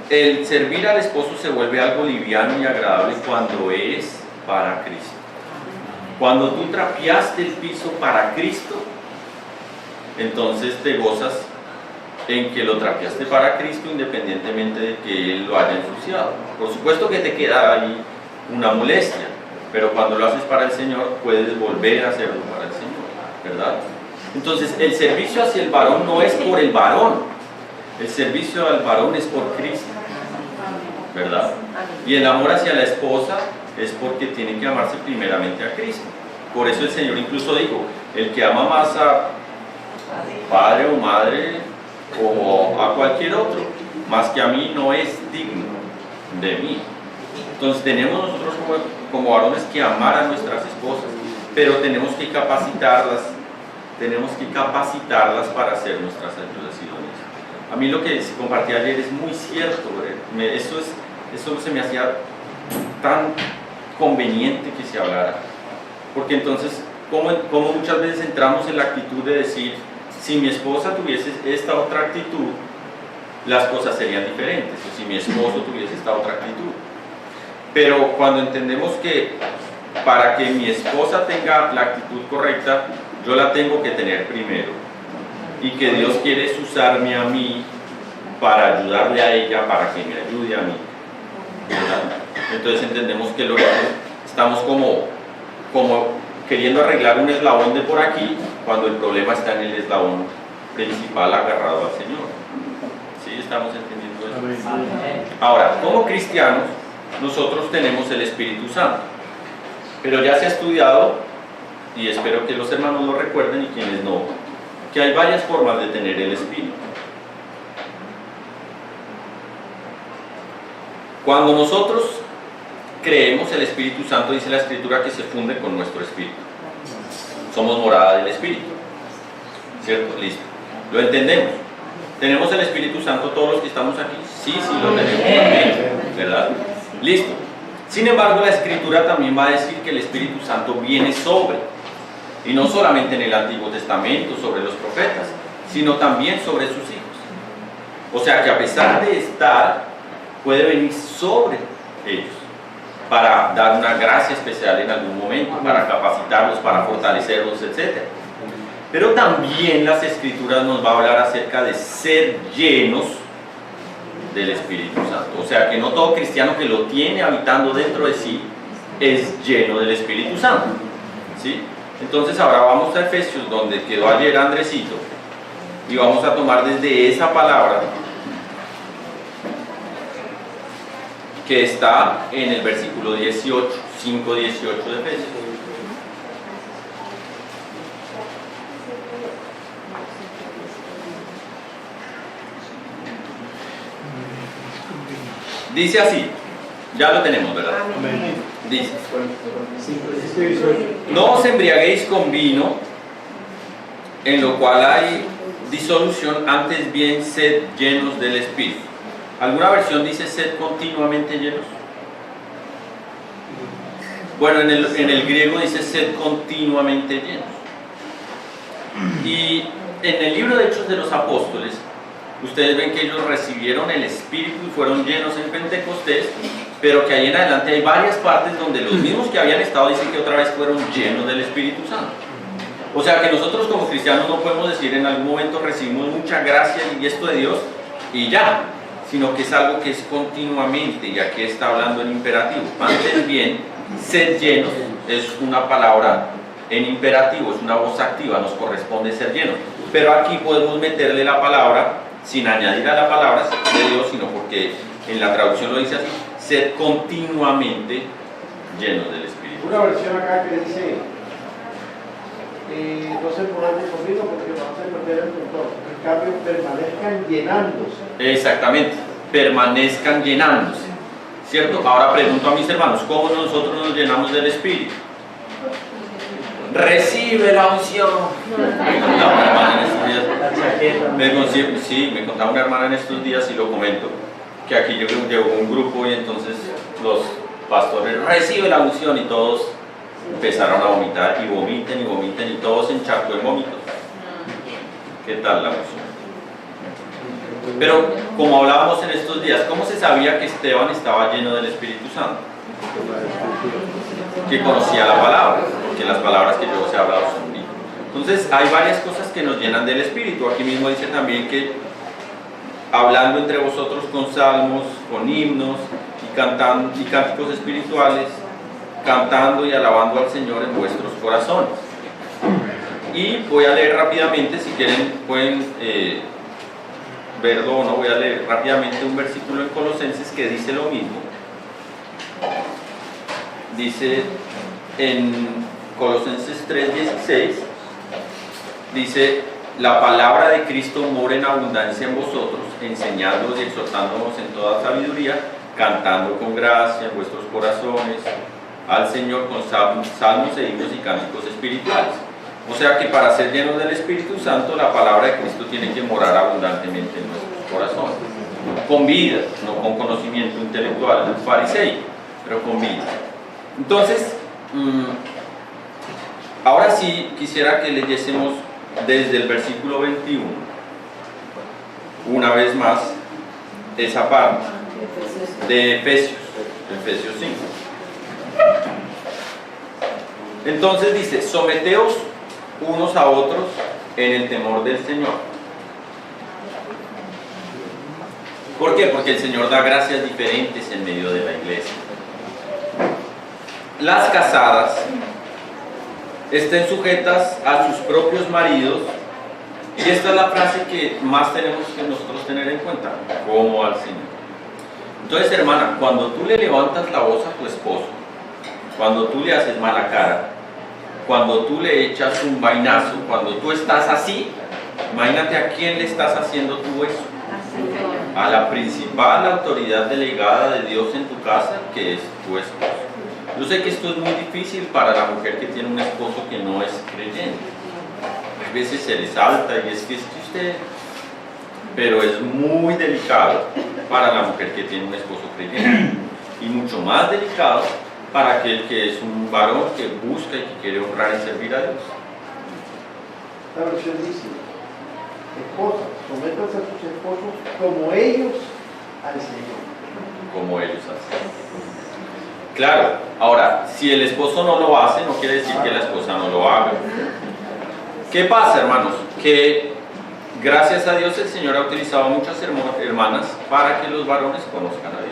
el servir al esposo se vuelve algo liviano y agradable cuando es para Cristo. Cuando tú trapeaste el piso para Cristo, entonces te gozas en que lo trapeaste para Cristo independientemente de que Él lo haya ensuciado. Por supuesto que te queda ahí una molestia, pero cuando lo haces para el Señor puedes volver a hacerlo para el Señor, ¿verdad? Entonces el servicio hacia el varón no es por el varón, el servicio al varón es por Cristo, ¿verdad? Y el amor hacia la esposa es porque tiene que amarse primeramente a Cristo. Por eso el Señor incluso dijo, el que ama más a padre o madre o a cualquier otro, más que a mí, no es digno de mí. Entonces tenemos nosotros como varones que amar a nuestras esposas, pero tenemos que capacitarlas para hacer nuestras ayudas idóneas. A mí lo que se compartí ayer es muy cierto, eso se me hacía tan conveniente que se hablara, porque entonces como muchas veces entramos en la actitud de decir, si mi esposa tuviese esta otra actitud, las cosas serían diferentes, o si mi esposo tuviese esta otra actitud. Pero cuando entendemos que para que mi esposa tenga la actitud correcta, yo la tengo que tener primero, y que Dios quiere usarme a mí para ayudarle a ella, para que me ayude a mí, ¿verdad? Entonces entendemos que estamos como queriendo arreglar un eslabón de por aquí, cuando el problema está en el eslabón principal agarrado al Señor. ¿Sí? ¿Estamos entendiendo eso? Ahora, como cristianos, nosotros tenemos el Espíritu Santo, pero ya se ha estudiado y espero que los hermanos lo recuerden y quienes no, que hay varias formas de tener el Espíritu. Cuando nosotros creemos, el Espíritu Santo, dice la Escritura, que se funde con nuestro espíritu. Somos morada del Espíritu. ¿Cierto? Listo. Lo entendemos. ¿Tenemos el Espíritu Santo todos los que estamos aquí? Sí, sí lo tenemos. Amén. ¿Verdad? Listo. Sin embargo, la Escritura también va a decir que el Espíritu Santo viene sobre, y no solamente en el Antiguo Testamento, sobre los profetas, sino también sobre sus hijos. O sea que a pesar de estar, puede venir sobre ellos, para dar una gracia especial en algún momento, para capacitarlos, para fortalecerlos, etc. Pero también las Escrituras nos va a hablar acerca de ser llenos del Espíritu Santo. O sea que no todo cristiano que lo tiene habitando dentro de sí es lleno del Espíritu Santo. ¿Sí? Entonces ahora vamos a Efesios, donde quedó ayer Andresito, y vamos a tomar desde esa palabra que está en el versículo 18, 5:18 de Efesios. Dice así, ya lo tenemos, ¿verdad? Dice: no os embriaguéis con vino, en lo cual hay disolución, antes bien sed llenos del Espíritu. ¿Alguna versión dice sed continuamente llenos? Bueno, en el griego dice sed continuamente llenos. Y en el libro de Hechos de los Apóstoles, ustedes ven que ellos recibieron el Espíritu y fueron llenos en Pentecostés, pero que ahí en adelante hay varias partes donde los mismos que habían estado dicen que otra vez fueron llenos del Espíritu Santo. O sea que nosotros como cristianos no podemos decir en algún momento recibimos mucha gracia y esto de Dios y ya, sino que es algo que es continuamente, y aquí está hablando en imperativo. Antes bien, sed llenos es una palabra en imperativo, es una voz activa, nos corresponde ser llenos. Pero aquí podemos meterle la palabra sin añadir a la palabra de Dios, sino porque en la traducción lo dice así: sed continuamente llenos del Espíritu. Una versión acá que dice no se emborrachen con vino porque vamos a perder el control. En cambio, permanezcan llenándose. Exactamente, permanezcan llenándose, ¿cierto? Ahora pregunto a mis hermanos, ¿cómo nosotros nos llenamos del Espíritu? Recibe la unción. Me contaba una hermana en estos días, me contaba una hermana en estos días, y lo comento, que aquí llegó un grupo y entonces los pastores recibe la unción y todos empezaron a vomitar y vomiten y vomiten y todos se encharcó en vómitos. ¿Qué tal la unción? Pero como hablábamos en estos días, ¿cómo se sabía que Esteban estaba lleno del Espíritu Santo? Que conocía la palabra, porque las palabras que yo os he hablado son mías. Entonces hay varias cosas que nos llenan del Espíritu. Aquí mismo dice también que hablando entre vosotros con salmos, con himnos y cánticos espirituales, cantando y alabando al Señor en vuestros corazones. Y voy a leer rápidamente, si quieren pueden verlo o no, voy a leer rápidamente un versículo en Colosenses que dice lo mismo. Dice en Colosenses 3:16, dice: la palabra de Cristo mora en abundancia en vosotros, enseñándoos y exhortándonos en toda sabiduría, cantando con gracia en vuestros corazones al Señor con salmos e himnos y cánticos espirituales. O sea que para ser llenos del Espíritu Santo, la palabra de Cristo tiene que morar abundantemente en nuestros corazones, con vida, no con conocimiento intelectual fariseico, pero con vida. Entonces, ahora sí quisiera que leyésemos desde el versículo 21, una vez más, esa parte de Efesios 5. Entonces dice: someteos unos a otros en el temor del Señor. ¿Por qué? Porque el Señor da gracias diferentes en medio de la iglesia. Las casadas estén sujetas a sus propios maridos, y esta es la frase que más tenemos que nosotros tener en cuenta, como al Señor. Entonces, hermana, cuando tú le levantas la voz a tu esposo, cuando tú le haces mala cara, cuando tú le echas un vainazo, cuando tú estás así, imagínate a quién le estás haciendo tú eso. A la principal autoridad delegada de Dios en tu casa, que es tu esposo. Yo sé que esto es muy difícil para la mujer que tiene un esposo que no es creyente. A veces se les salta y es que usted... Pero es muy delicado para la mujer que tiene un esposo creyente. Y mucho más delicado para aquel que es un varón que busca y que quiere honrar y servir a Dios. La versión dice: esposas, sométanse a sus esposos como ellos al Señor. Como ellos hacen. Claro, ahora, si el esposo no lo hace, no quiere decir que la esposa no lo haga. ¿Qué pasa, hermanos? Que gracias a Dios el Señor ha utilizado a muchas hermanas para que los varones conozcan a Dios.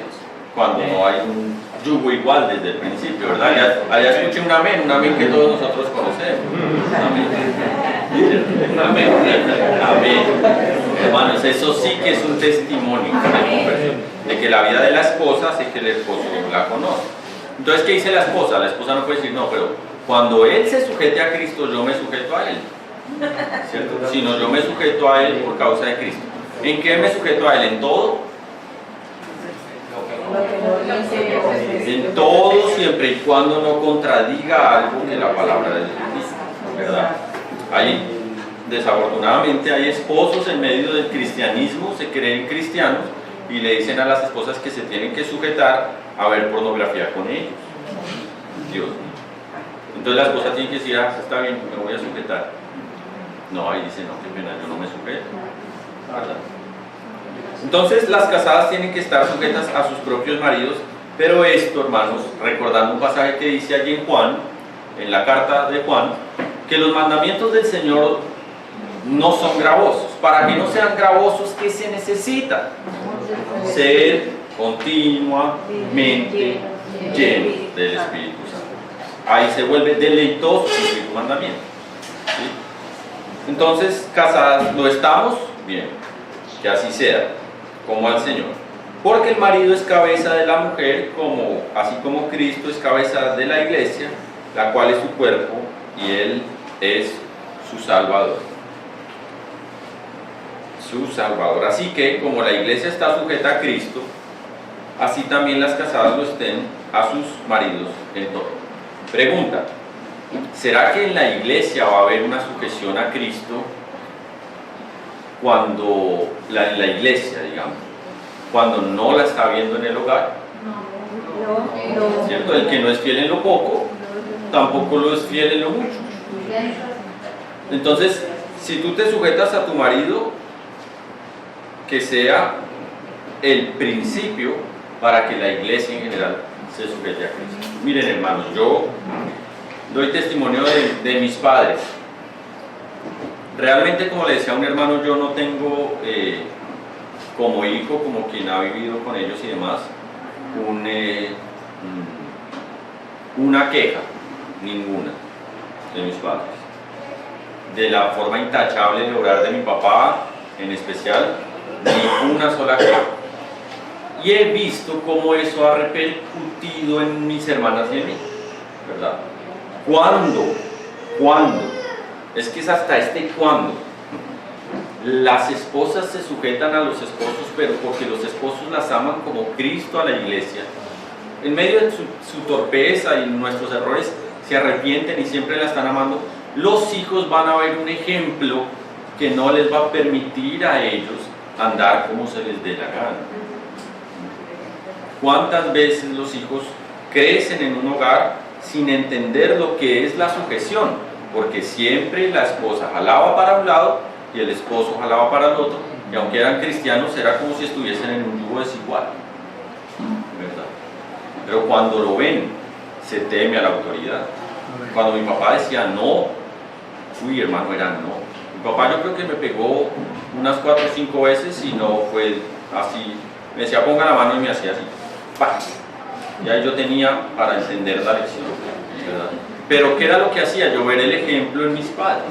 Cuando no hay un yugo igual desde el principio, ¿verdad? Allá escuché un amén que todos nosotros conocemos. Amén. Amén. Hermanos, eso sí que es un testimonio de conversión, de que la vida de la esposa hace que el esposo la conozca. Entonces, ¿qué dice la esposa? La esposa no puede decir, no, pero cuando él se sujete a Cristo, yo me sujeto a él. ¿Cierto? Sino yo me sujeto a él por causa de Cristo. ¿En qué me sujeto a él? ¿En todo? En todo, siempre y cuando no contradiga algo que la palabra de Dios dice, ¿verdad? Desafortunadamente hay esposos en medio del cristianismo, se creen cristianos y le dicen a las esposas que se tienen que sujetar a ver pornografía con ellos. Dios mío. Entonces la esposa tiene que decir, está bien, me voy a sujetar. No, ahí dice, no, qué pena, yo no me sujeto, ¿verdad? Entonces las casadas tienen que estar sujetas a sus propios maridos, pero esto, hermanos, recordando un pasaje que dice allí en Juan, en la carta de Juan, que los mandamientos del Señor no son gravosos. Para que no sean gravosos, ¿qué se necesita? Ser continuamente lleno del Espíritu Santo. Ahí se vuelve deleitoso cumplir un mandamiento. ¿Sí? Entonces, casadas, ¿lo estamos? Bien, que así sea, como al Señor. Porque el marido es cabeza de la mujer, así como Cristo es cabeza de la iglesia, la cual es su cuerpo, y Él es su Salvador. Su Salvador. Así que, como la iglesia está sujeta a Cristo, así también las casadas lo estén a sus maridos en todo. Pregunta: ¿será que en la iglesia va a haber una sujeción a Cristo cuando la iglesia, digamos, cuando no la está viendo en el hogar? ¿Cierto? El que no es fiel en lo poco, tampoco lo es fiel en lo mucho. Entonces, si tú te sujetas a tu marido, que sea el principio para que la iglesia en general se sujete a Cristo. Miren, hermanos, yo doy testimonio de mis padres. Realmente, como le decía a un hermano, yo no tengo como hijo, como quien ha vivido con ellos y demás, una queja, ninguna, de mis padres. De la forma intachable de orar de mi papá, en especial, ni una sola queja. Y he visto cómo eso ha repercutido en mis hermanas y en mí, ¿verdad? ¿Cuándo? Es que es hasta cuándo. Las esposas se sujetan a los esposos, pero porque los esposos las aman como Cristo a la iglesia. En medio de su torpeza y nuestros errores, se arrepienten y siempre la están amando. Los hijos van a ver un ejemplo que no les va a permitir a ellos andar como se les dé la gana. ¿Cuántas veces los hijos crecen en un hogar sin entender lo que es la sujeción? Porque siempre la esposa jalaba para un lado y el esposo jalaba para el otro, y aunque eran cristianos era como si estuviesen en un yugo desigual, ¿verdad? Pero cuando lo ven, se teme a la autoridad. Cuando mi papá decía no, uy, hermano, era no. Mi papá yo creo que me pegó unas 4 o 5 veces y no fue así. Me decía ponga la mano y me hacía así, ¡pah! Y ahí yo tenía para entender la lección, ¿verdad? Pero ¿qué era lo que hacía? Yo ver el ejemplo en mis padres.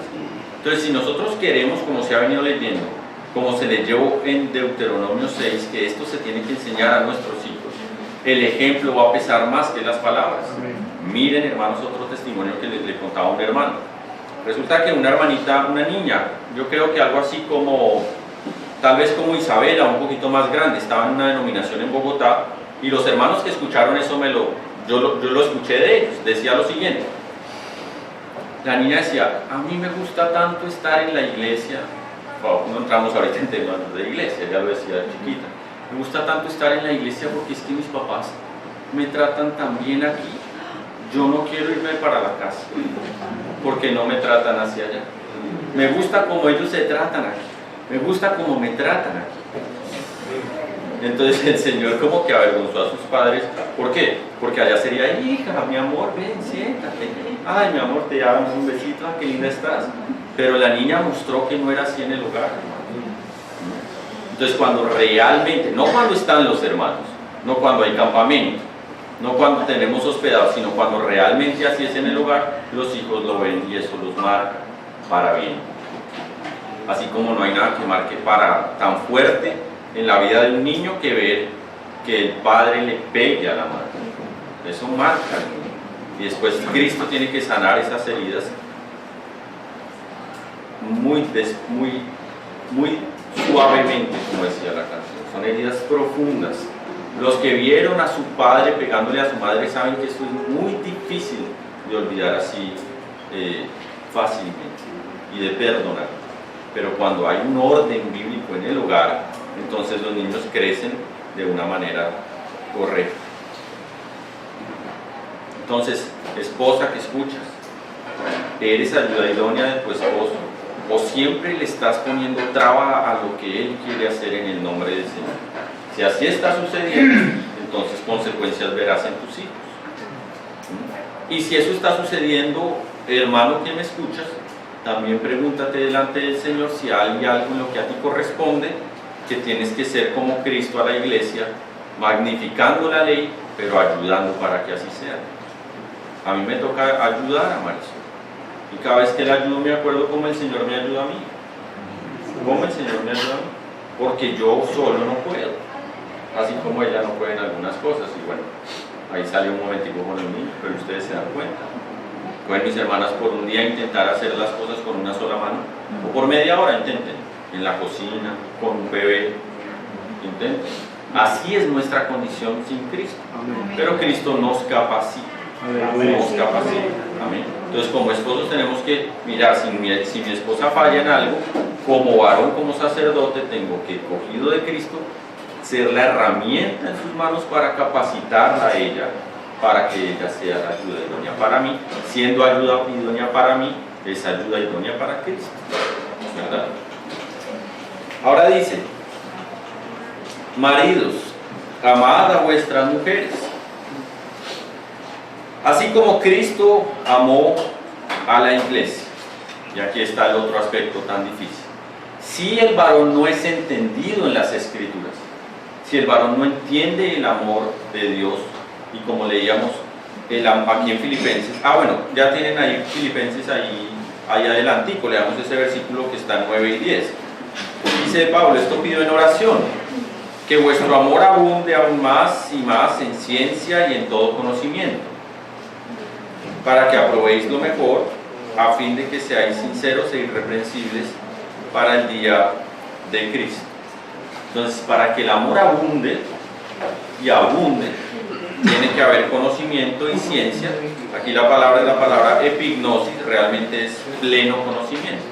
Entonces, si nosotros queremos, como se ha venido leyendo, como se leyó en Deuteronomio 6, que esto se tiene que enseñar a nuestros hijos, el ejemplo va a pesar más que las palabras. Amén. Miren, hermanos, otro testimonio que le contaba un hermano. Resulta que una hermanita, una niña, yo creo que algo así como, tal vez como Isabela, un poquito más grande, estaba en una denominación en Bogotá, y los hermanos que escucharon eso, yo lo escuché de ellos. Decía lo siguiente: la niña decía, a mí me gusta tanto estar en la iglesia. Wow, no entramos ahorita en temas de iglesia, ya lo decía de chiquita. Me gusta tanto estar en la iglesia porque es que mis papás me tratan tan bien aquí. Yo no quiero irme para la casa porque no me tratan hacia allá. Me gusta como ellos se tratan aquí. Me gusta como me tratan aquí. Entonces el Señor como que avergonzó a sus padres. ¿Por qué? Porque allá sería, hija, mi amor, ven, siéntate. Ay, mi amor, te damos un besito, qué linda estás. Pero la niña mostró que no era así en el hogar. Entonces cuando realmente, no cuando están los hermanos, no cuando hay campamento, no cuando tenemos hospedados, sino cuando realmente así es en el hogar, los hijos lo ven y eso los marca para bien. Así como no hay nada que marque para tan fuerte en la vida de un niño que ver que el padre le pegue a la madre. Eso marca. Y después Cristo tiene que sanar esas heridas muy suavemente, como decía la canción. Son heridas profundas. Los que vieron a su padre pegándole a su madre saben que esto es muy difícil de olvidar así fácilmente y de perdonar. Pero cuando hay un orden bíblico en el hogar, entonces los niños crecen de una manera correcta. Entonces, esposa que escuchas, ¿eres ayuda idónea de tu esposo? ¿O siempre le estás poniendo traba a lo que él quiere hacer en el nombre del Señor? Si así está sucediendo, entonces consecuencias verás en tus hijos. Y si eso está sucediendo, hermano que me escuchas, también pregúntate delante del Señor si hay algo en lo que a ti corresponde, que tienes que ser como Cristo a la iglesia, magnificando la ley, pero ayudando para que así sea. A mí me toca ayudar a Marisol. Y cada vez que la ayudo me acuerdo cómo el Señor me ayuda a mí. Cómo el Señor me ayuda a mí. Porque yo solo no puedo. Así como ella no puede en algunas cosas. Y bueno, ahí sale un momentico con el niño, pero ustedes se dan cuenta. Pueden mis hermanas por un día intentar hacer las cosas con una sola mano. O por media hora intenten. En la cocina, con un bebé. Intenten. Así es nuestra condición sin Cristo. Pero Cristo nos capacita. Nos capacita. Amén. Entonces, como esposos tenemos que mirar, si mi esposa falla en algo, como varón, como sacerdote, tengo que, cogido de Cristo, ser la herramienta en sus manos para capacitarla a ella, para que ella sea la ayuda idónea para mí. Siendo ayuda idónea para mí, es ayuda idónea para Cristo. ¿Verdad? Ahora dice, maridos, amad a vuestras mujeres, así como Cristo amó a la iglesia. Y aquí está el otro aspecto tan difícil. Si el varón no es entendido en las Escrituras, si el varón no entiende el amor de Dios, y como leíamos aquí en Filipenses, bueno, ya tienen ahí Filipenses ahí adelantico, leamos ese versículo que está en 9 y 10. Dice Pablo, esto pido en oración, que vuestro amor abunde aún más y más en ciencia y en todo conocimiento, para que aprobéis lo mejor, a fin de que seáis sinceros e irreprensibles para el día de Cristo. Entonces, para que el amor abunde y abunde, tiene que haber conocimiento y ciencia. Aquí la palabra es la palabra epignosis, realmente es pleno conocimiento.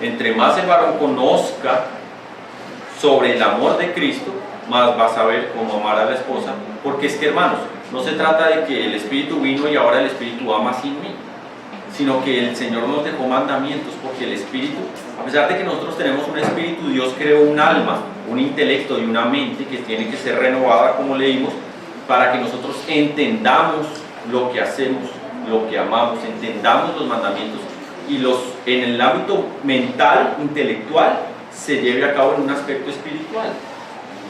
Entre más el varón conozca sobre el amor de Cristo, más va a saber cómo amar a la esposa, porque es que, hermanos, no se trata de que el Espíritu vino y ahora el Espíritu ama sin mí, sino que el Señor nos dejó mandamientos, porque el Espíritu, a pesar de que nosotros tenemos un Espíritu, Dios creó un alma, un intelecto y una mente que tiene que ser renovada, como leímos, para que nosotros entendamos lo que hacemos, lo que amamos, entendamos los mandamientos y en el ámbito mental, intelectual, se lleve a cabo en un aspecto espiritual.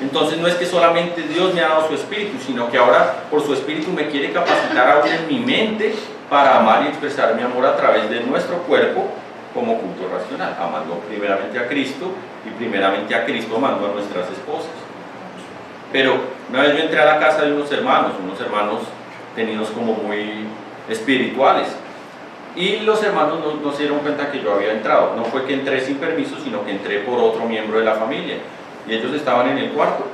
Entonces no es que solamente Dios me ha dado su espíritu, sino que ahora por su espíritu me quiere capacitar aún en mi mente para amar y expresar mi amor a través de nuestro cuerpo como culto racional, amando primeramente a Cristo y primeramente a Cristo amando a nuestras esposas. Pero una vez yo entré a la casa de unos hermanos tenidos como muy espirituales, y los hermanos no se dieron cuenta que yo había entrado. No fue que entré sin permiso, sino que entré por otro miembro de la familia, y ellos estaban en el cuarto.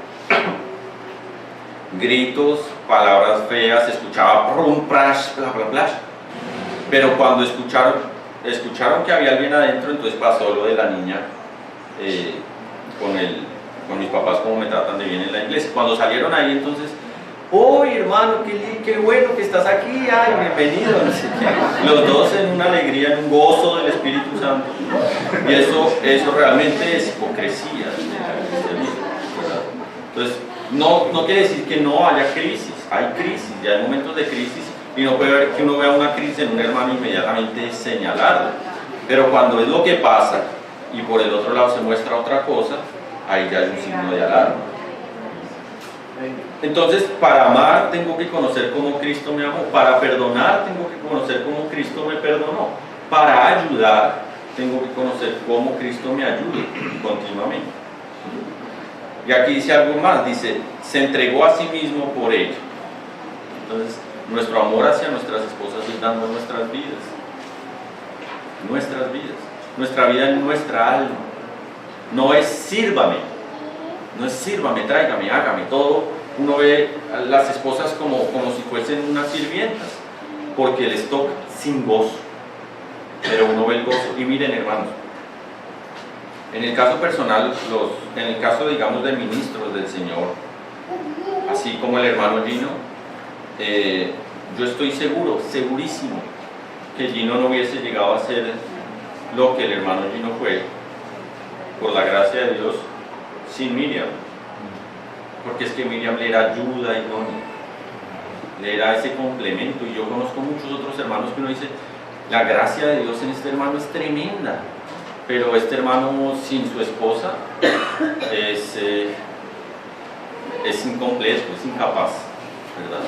Gritos, palabras feas, se escuchaba prum, prash, bla, bla, bla. Pero cuando escucharon que había alguien adentro, entonces pasó lo de la niña con mis papás, como me tratan de bien en la iglesia. Cuando salieron ahí, entonces, ¡oh, hermano, qué bueno que estás aquí! ¡Ay, bienvenido! No sé qué. Los dos en una alegría, en un gozo del Espíritu Santo. Y eso realmente es hipocresía del cristianismo, ¿verdad? Entonces, no quiere decir que no haya crisis. Hay crisis, y hay momentos de crisis, y no puede haber que uno vea una crisis en un hermano inmediatamente señalarlo. Pero cuando es lo que pasa, y por el otro lado se muestra otra cosa, ahí ya hay un signo de alarma. Entonces, para amar tengo que conocer cómo Cristo me amó. Para perdonar tengo que conocer cómo Cristo me perdonó. Para ayudar tengo que conocer cómo Cristo me ayuda continuamente. Y aquí dice algo más, dice, se entregó a sí mismo por ella. Entonces, nuestro amor hacia nuestras esposas es dando nuestras vidas. Nuestra vida en nuestra alma. No es sírvame, tráigame, hágame, todo. Uno ve a las esposas como si fuesen unas sirvientas, porque les toca sin gozo, pero uno ve el gozo. Y miren, hermanos, en el caso personal, en el caso, digamos, de ministros del Señor, así como el hermano Gino, yo estoy segurísimo que Gino no hubiese llegado a ser lo que el hermano Gino fue, por la gracia de Dios, sin Miriam. Porque es que Miriam le era ayuda idónea, le era ese complemento. Y yo conozco muchos otros hermanos que uno dice, la gracia de Dios en este hermano es tremenda, pero este hermano sin su esposa es incompleto, es incapaz, ¿verdad?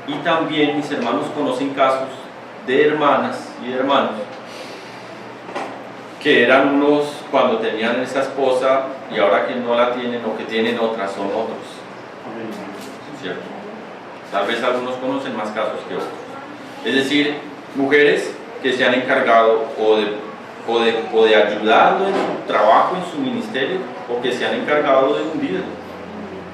Y también mis hermanos conocen casos de hermanas y de hermanos que eran unos cuando tenían esa esposa y ahora que no la tienen o que tienen otra son otros, ¿cierto? Tal vez algunos conocen más casos que otros. Es decir, mujeres que se han encargado o de ayudarlo en su trabajo, en su ministerio, o que se han encargado de hundirlo.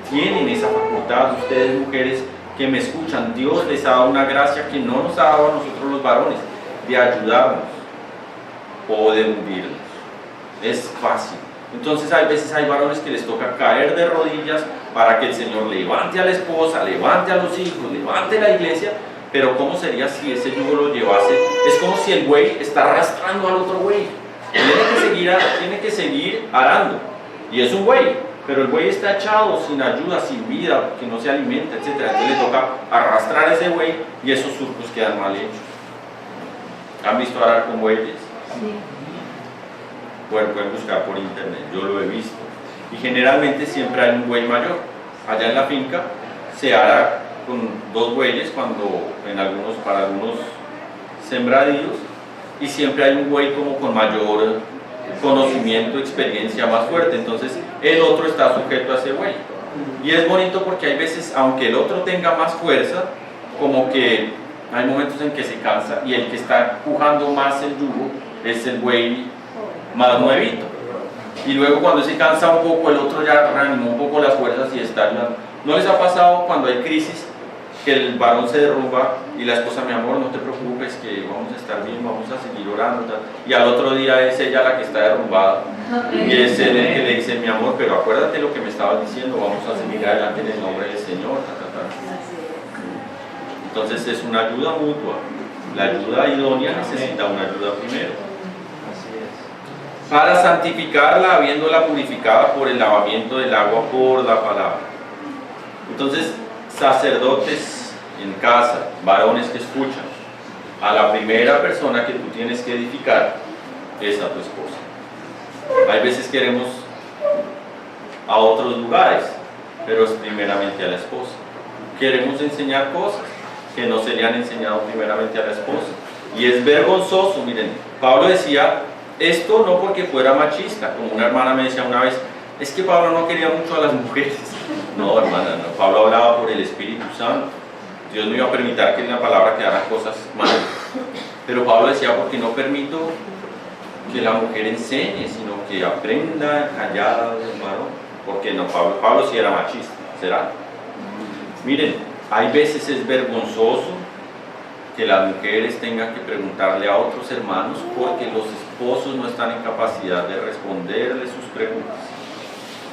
Tienen esa facultad. Ustedes, mujeres que me escuchan, Dios les ha dado una gracia que no nos ha dado a nosotros los varones, de ayudarnos o de hundirnos. Es fácil. Entonces hay veces hay varones que les toca caer de rodillas para que el Señor levante a la esposa, levante a los hijos, levante la iglesia. Pero ¿cómo sería si ese yugo lo llevase? Es como si el buey está arrastrando al otro buey. Tiene que seguir arando. Y es un buey, pero el buey está echado sin ayuda, sin vida, que no se alimenta, etc. Entonces le toca arrastrar a ese buey y esos surcos quedan mal hechos. ¿Han visto arar con bueyes? Sí. Bueno, pueden buscar por internet, yo lo he visto. Y generalmente siempre hay un buey mayor. Allá en la finca se ara con dos bueyes para algunos sembradíos, y siempre hay un buey como con mayor conocimiento, experiencia, más fuerte. Entonces el otro está sujeto a ese buey. Y es bonito porque hay veces, aunque el otro tenga más fuerza, como que hay momentos en que se cansa y el que está empujando más el yugo es el buey más nuevito. Y luego cuando se cansa un poco, el otro ya reanimó un poco las fuerzas y está ayudando. ¿No les ha pasado cuando hay crisis que el varón se derrumba y la esposa, mi amor, no te preocupes, que vamos a estar bien, vamos a seguir orando, tal? Y al otro día es ella la que está derrumbada y es él el que le dice, mi amor, pero acuérdate lo que me estabas diciendo, vamos a seguir adelante en el nombre del Señor, Entonces es una ayuda mutua. La ayuda idónea necesita una ayuda primero. Para santificarla, habiéndola purificada por el lavamiento del agua por la palabra. Entonces, sacerdotes en casa, varones que escuchan, a la primera persona que tú tienes que edificar es a tu esposa. Hay veces queremos a otros lugares, pero es primeramente a la esposa. Queremos enseñar cosas que no se le han enseñado primeramente a la esposa. Y es vergonzoso, miren, Pablo decía esto no porque fuera machista, como una hermana me decía una vez, es que Pablo no quería mucho a las mujeres. No, hermana, no. Pablo hablaba por el Espíritu Santo. Dios no iba a permitir que en la palabra quedaran cosas malas. Pero Pablo decía, porque no permito que la mujer enseñe, sino que aprenda callada del varón. Porque no, Pablo sí era machista, ¿será? Miren, hay veces es vergonzoso que las mujeres tengan que preguntarle a otros hermanos porque los esposos no están en capacidad de responderle sus preguntas.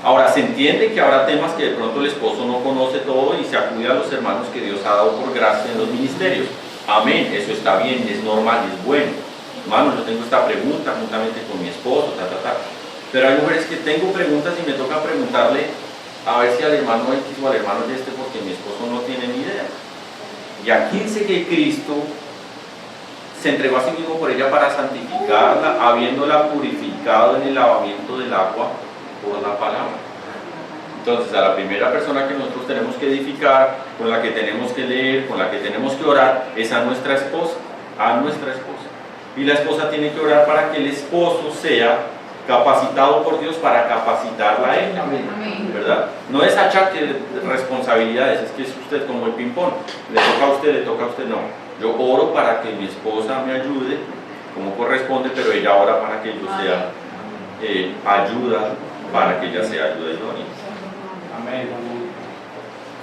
Ahora, se entiende que habrá temas que de pronto el esposo no conoce todo y se acude a los hermanos que Dios ha dado por gracia en los ministerios. Amén, eso está bien, es normal, es bueno. Hermano, yo tengo esta pregunta juntamente con mi esposo, Pero hay mujeres que tengo preguntas y me toca preguntarle a ver si al hermano X o al hermano Y porque mi esposo no tiene ni idea. Y aquí dice que Cristo se entregó a sí mismo por ella para santificarla, habiéndola purificado en el lavamiento del agua por la palabra. Entonces, a la primera persona que nosotros tenemos que edificar, con la que tenemos que leer, con la que tenemos que orar, es a nuestra esposa, Y la esposa tiene que orar para que el esposo sea capacitado por Dios para capacitarla a ella, ¿verdad? No es achaque de responsabilidades, es que es usted como el ping-pong, le toca a usted, no. Yo oro para que mi esposa me ayude como corresponde, pero ella ora para que yo sea ayuda, para que ella sea ayuda idónea. Amén.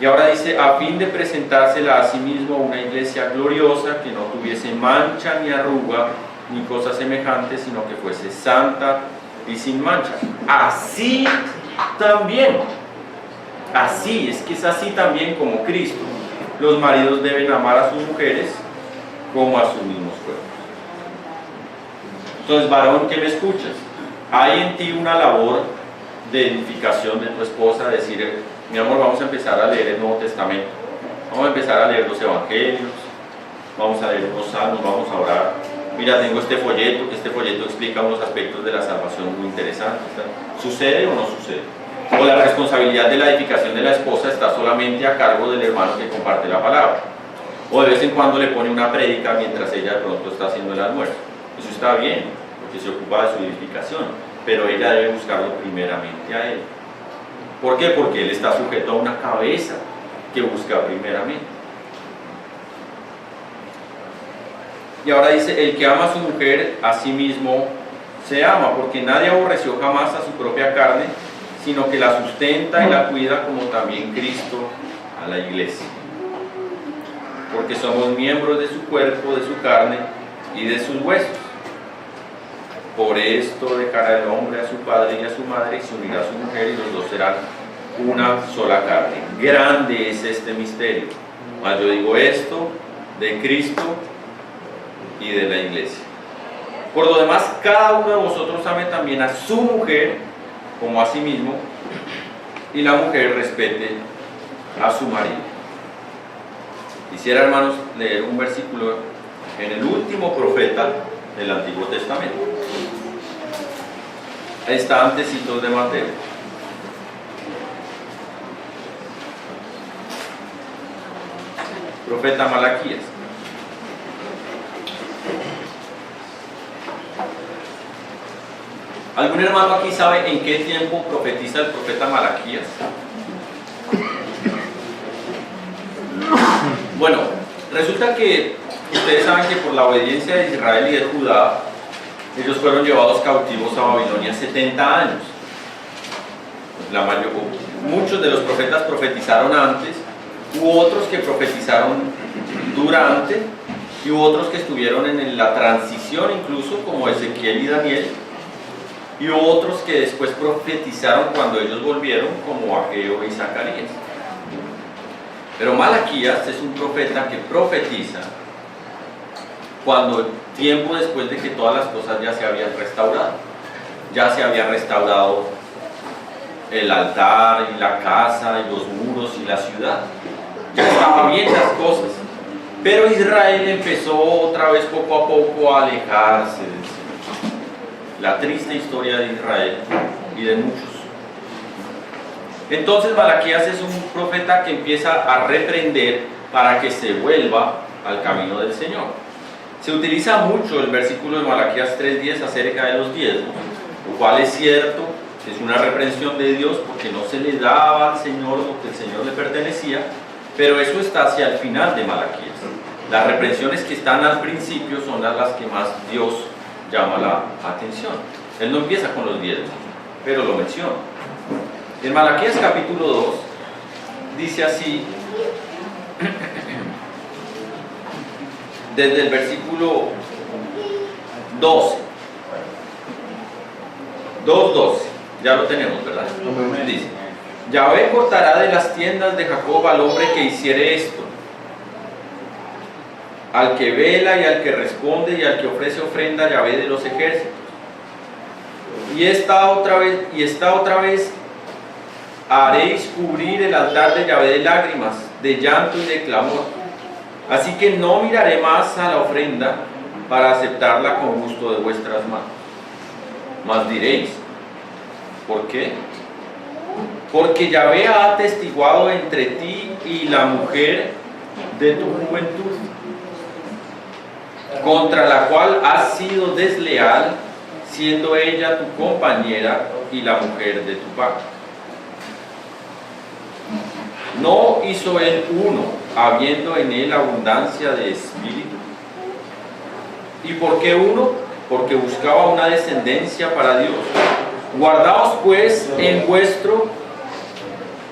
Y ahora dice, a fin de presentársela a sí mismo a una iglesia gloriosa, que no tuviese mancha ni arruga, ni cosa semejante, sino que fuese santa y sin mancha. Así también, es así también como Cristo. Los maridos deben amar a sus mujeres como a sus mismos cuerpos. Entonces, varón que me escuchas, hay en ti una labor de edificación de tu esposa, decir, mi amor, vamos a empezar a leer el Nuevo Testamento, vamos a empezar a leer los Evangelios, vamos a leer unos salmos, vamos a orar. Mira, tengo este folleto, que este folleto explica unos aspectos de la salvación muy interesantes. ¿Sucede o no sucede? O la responsabilidad de la edificación de la esposa está solamente a cargo del hermano que comparte la palabra. O de vez en cuando le pone una prédica mientras ella de pronto está haciendo el almuerzo. Eso está bien, porque se ocupa de su edificación, pero ella debe buscarlo primeramente a él. ¿Por qué? Porque él está sujeto a una cabeza que busca primeramente. Y ahora dice, el que ama a su mujer, a sí mismo se ama, porque nadie aborreció jamás a su propia carne, sino que la sustenta y la cuida, como también Cristo a la iglesia. Porque somos miembros de su cuerpo, de su carne y de sus huesos. Por esto dejará el hombre a su padre y a su madre, y se unirá a su mujer, y los dos serán una sola carne. Grande es este misterio. Mas yo digo esto de Cristo y de la iglesia. Por lo demás, cada uno de vosotros ame también a su mujer como a sí mismo, y la mujer respete a su marido. Quisiera, hermanos, leer un versículo en el último profeta del Antiguo Testamento. Ahí está antecitos de Mateo. Profeta Malaquías. ¿Algún hermano aquí sabe en qué tiempo profetiza el profeta Malaquías? Bueno, resulta que ustedes saben que por la obediencia de Israel y de Judá, ellos fueron llevados cautivos a Babilonia 70 años. Muchos de los profetas profetizaron antes, hubo otros que profetizaron durante, y hubo otros que estuvieron en la transición incluso, como Ezequiel y Daniel, y hubo otros que después profetizaron cuando ellos volvieron, como Ageo y Zacarías. Pero Malaquías es un profeta que profetiza cuando tiempo después de que todas las cosas ya se habían restaurado. Ya se había restaurado el altar y la casa y los muros y la ciudad. Ya estaban bien las cosas. Pero Israel empezó otra vez poco a poco a alejarse del Señor. La triste historia de Israel y de muchos. Entonces Malaquías es un profeta que empieza a reprender para que se vuelva al camino del Señor. Se utiliza mucho el versículo de Malaquías 3:10 acerca de los diezmos, lo cual es cierto Es una reprensión de Dios porque no se le daba al Señor lo que el Señor le pertenecía, pero eso está hacia el final de Malaquías. Las reprensiones que están al principio son las que más Dios llama la atención. Él no empieza con los 10, pero lo menciona. En Malaquías capítulo 2 dice así, desde el versículo 12, 2:12, ya lo tenemos, ¿verdad? Dice, Yahvé cortará de las tiendas de Jacob al hombre que hiciere esto, al que vela y al que responde y al que ofrece ofrenda a Yahvé de los ejércitos. Y esta otra vez haréis cubrir el altar de Yahvé de lágrimas, de llanto y de clamor. Así que no miraré más a la ofrenda para aceptarla con gusto de vuestras manos. Mas diréis, ¿por qué? Porque Yahvé ha atestiguado entre ti y la mujer de tu juventud, contra la cual has sido desleal, siendo ella tu compañera y la mujer de tu pacto. ¿No hizo él uno, habiendo en él abundancia de espíritu? ¿Y por qué uno? Porque buscaba una descendencia para Dios. Guardaos pues en vuestro,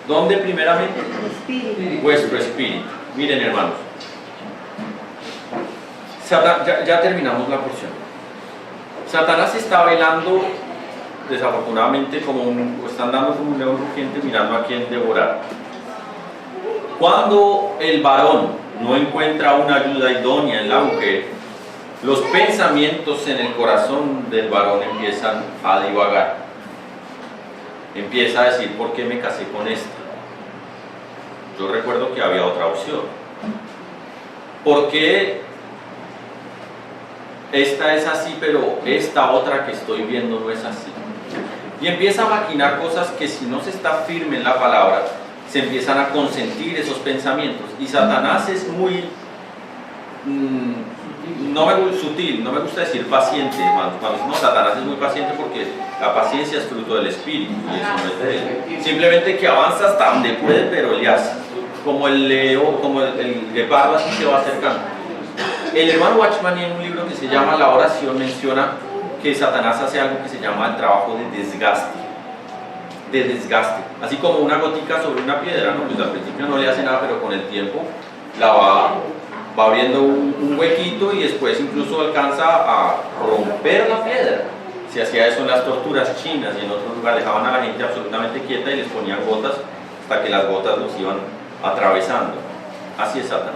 ¿dónde primeramente? Espíritu. Vuestro espíritu. Miren, hermanos, ya terminamos la porción. Satanás está velando, desafortunadamente, están dando como un león rugiente mirando a quién devorar. Cuando el varón no encuentra una ayuda idónea en la mujer, los pensamientos en el corazón del varón empiezan a divagar. Empieza a decir, ¿por qué me casé con esta? Yo recuerdo que había otra opción. ¿Por qué esta es así, pero esta otra que estoy viendo no es así? Y empieza a maquinar cosas que, si no se está firme en la palabra, se empiezan a consentir esos pensamientos. Y Satanás es muy sutil, no me gusta decir paciente, no, Satanás es muy paciente porque la paciencia es fruto del espíritu y eso no es de él. Simplemente que avanza hasta donde puede, pero él hace como el león, como el guepardo, así se va acercando. El hermano Watchman, en un libro que se llama La Oración, menciona que Satanás hace algo que se llama el trabajo de desgaste. Así como una gotica sobre una piedra, ¿no? Pues al principio no le hace nada, pero con el tiempo la va abriendo un huequito y después incluso alcanza a romper la piedra. Se hacía eso en las torturas chinas y en otros lugares, dejaban a la gente absolutamente quieta y les ponían gotas hasta que las gotas los iban atravesando. Así es Satanás.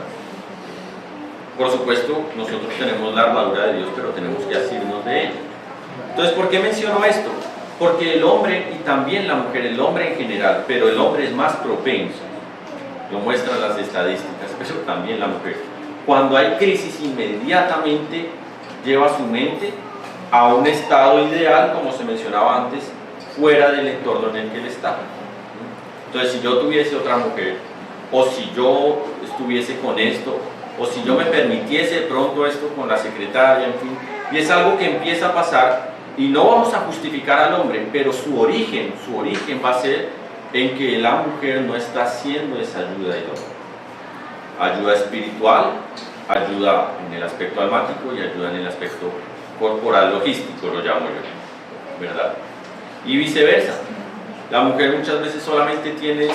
Por supuesto, nosotros tenemos la armadura de Dios, pero tenemos que asirnos de ella. Entonces, ¿por qué menciono esto? Porque el hombre y también la mujer, el hombre en general, pero el hombre es más propenso, lo muestran las estadísticas, pero también la mujer. Cuando hay crisis, inmediatamente lleva su mente a un estado ideal, como se mencionaba antes, fuera del entorno en el que él está. Entonces, si yo tuviese otra mujer, o si yo estuviese con esto, o si yo me permitiese de pronto esto con la secretaria, en fin, y es algo que empieza a pasar, y no vamos a justificar al hombre, pero su origen va a ser en que la mujer no está haciendo esa ayuda idónea. Ayuda espiritual, ayuda en el aspecto almático y ayuda en el aspecto corporal logístico, lo llamo yo, ¿verdad? Y viceversa. La mujer muchas veces solamente tiene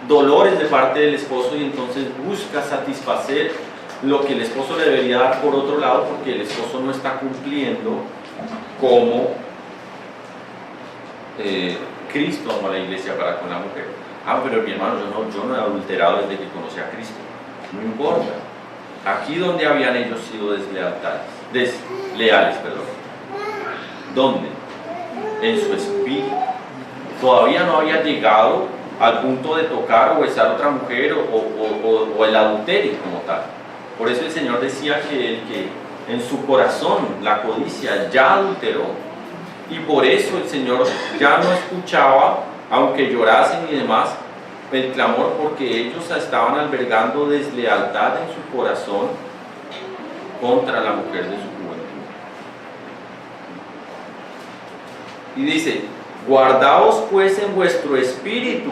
dolores de parte del esposo y entonces busca satisfacer lo que el esposo le debería dar por otro lado, porque el esposo no está cumpliendo como Cristo amó a la iglesia para con la mujer. Pero mi hermano, yo no he adulterado desde que conocí a Cristo. No importa. Aquí donde habían ellos sido desleales, ¿dónde? En su espíritu. Todavía no había llegado al punto de tocar o besar a otra mujer o el adulterio como tal. Por eso el Señor decía que el que en su corazón la codicia ya adulteró, y por eso el Señor ya no escuchaba, aunque llorasen y demás, el clamor, porque ellos estaban albergando deslealtad en su corazón contra la mujer de su juventud. Y dice, guardaos pues en vuestro espíritu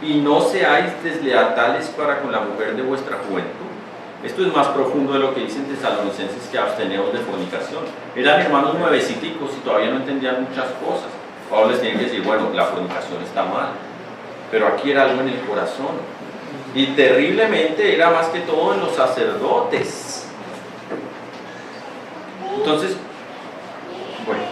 y no seáis desleales para con la mujer de vuestra juventud. Esto es más profundo de lo que dicen Tesalonicenses, que absteneos de fornicación. Eran hermanos nueveciticos y todavía no entendían muchas cosas. Pablo les tiene que decir, bueno, la fornicación está mal, pero aquí era algo en el corazón. Y terriblemente era más que todo en los sacerdotes. Entonces, bueno,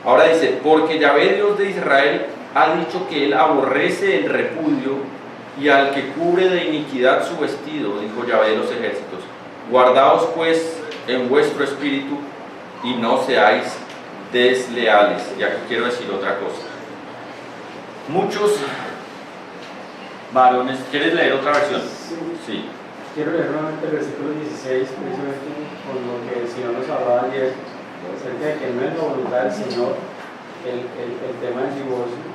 ahora dice, porque Yahvé Dios de Israel ha dicho que él aborrece el repudio y al que cubre de iniquidad su vestido, dijo Yahvé de los ejércitos. Guardaos pues en vuestro espíritu y no seáis desleales. Y aquí quiero decir otra cosa. Muchos varones, ¿quieres leer otra versión? Sí. Quiero leer nuevamente el versículo 16, precisamente con lo que el Señor nos hablaba ayer, acerca de que no es la voluntad del Señor el tema del divorcio.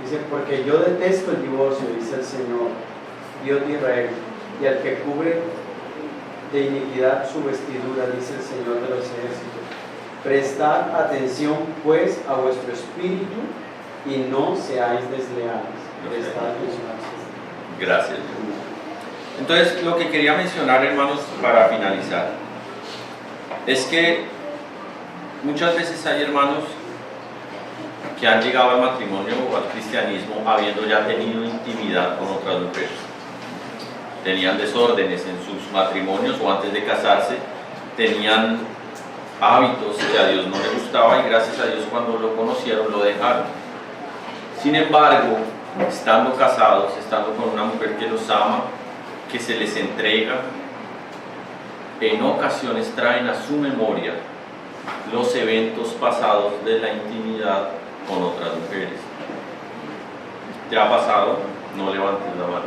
Dice, porque yo detesto el divorcio, dice el Señor, Dios de Israel, y al que cubre de iniquidad su vestidura, dice el Señor de los ejércitos. Prestad atención pues a vuestro espíritu y no seáis desleales. Prestad atención a vuestro espíritu. Gracias. Entonces, lo que quería mencionar, hermanos, para finalizar, es que muchas veces hay hermanos que han llegado al matrimonio o al cristianismo habiendo ya tenido intimidad con otras mujeres. Tenían desórdenes en sus matrimonios o antes de casarse tenían hábitos que a Dios no le gustaba y gracias a Dios cuando lo conocieron lo dejaron. Sin embargo, estando casados, estando con una mujer que los ama, que se les entrega, en ocasiones traen a su memoria los eventos pasados de la intimidad con otras mujeres. ¿Te ha pasado? No levantes la mano.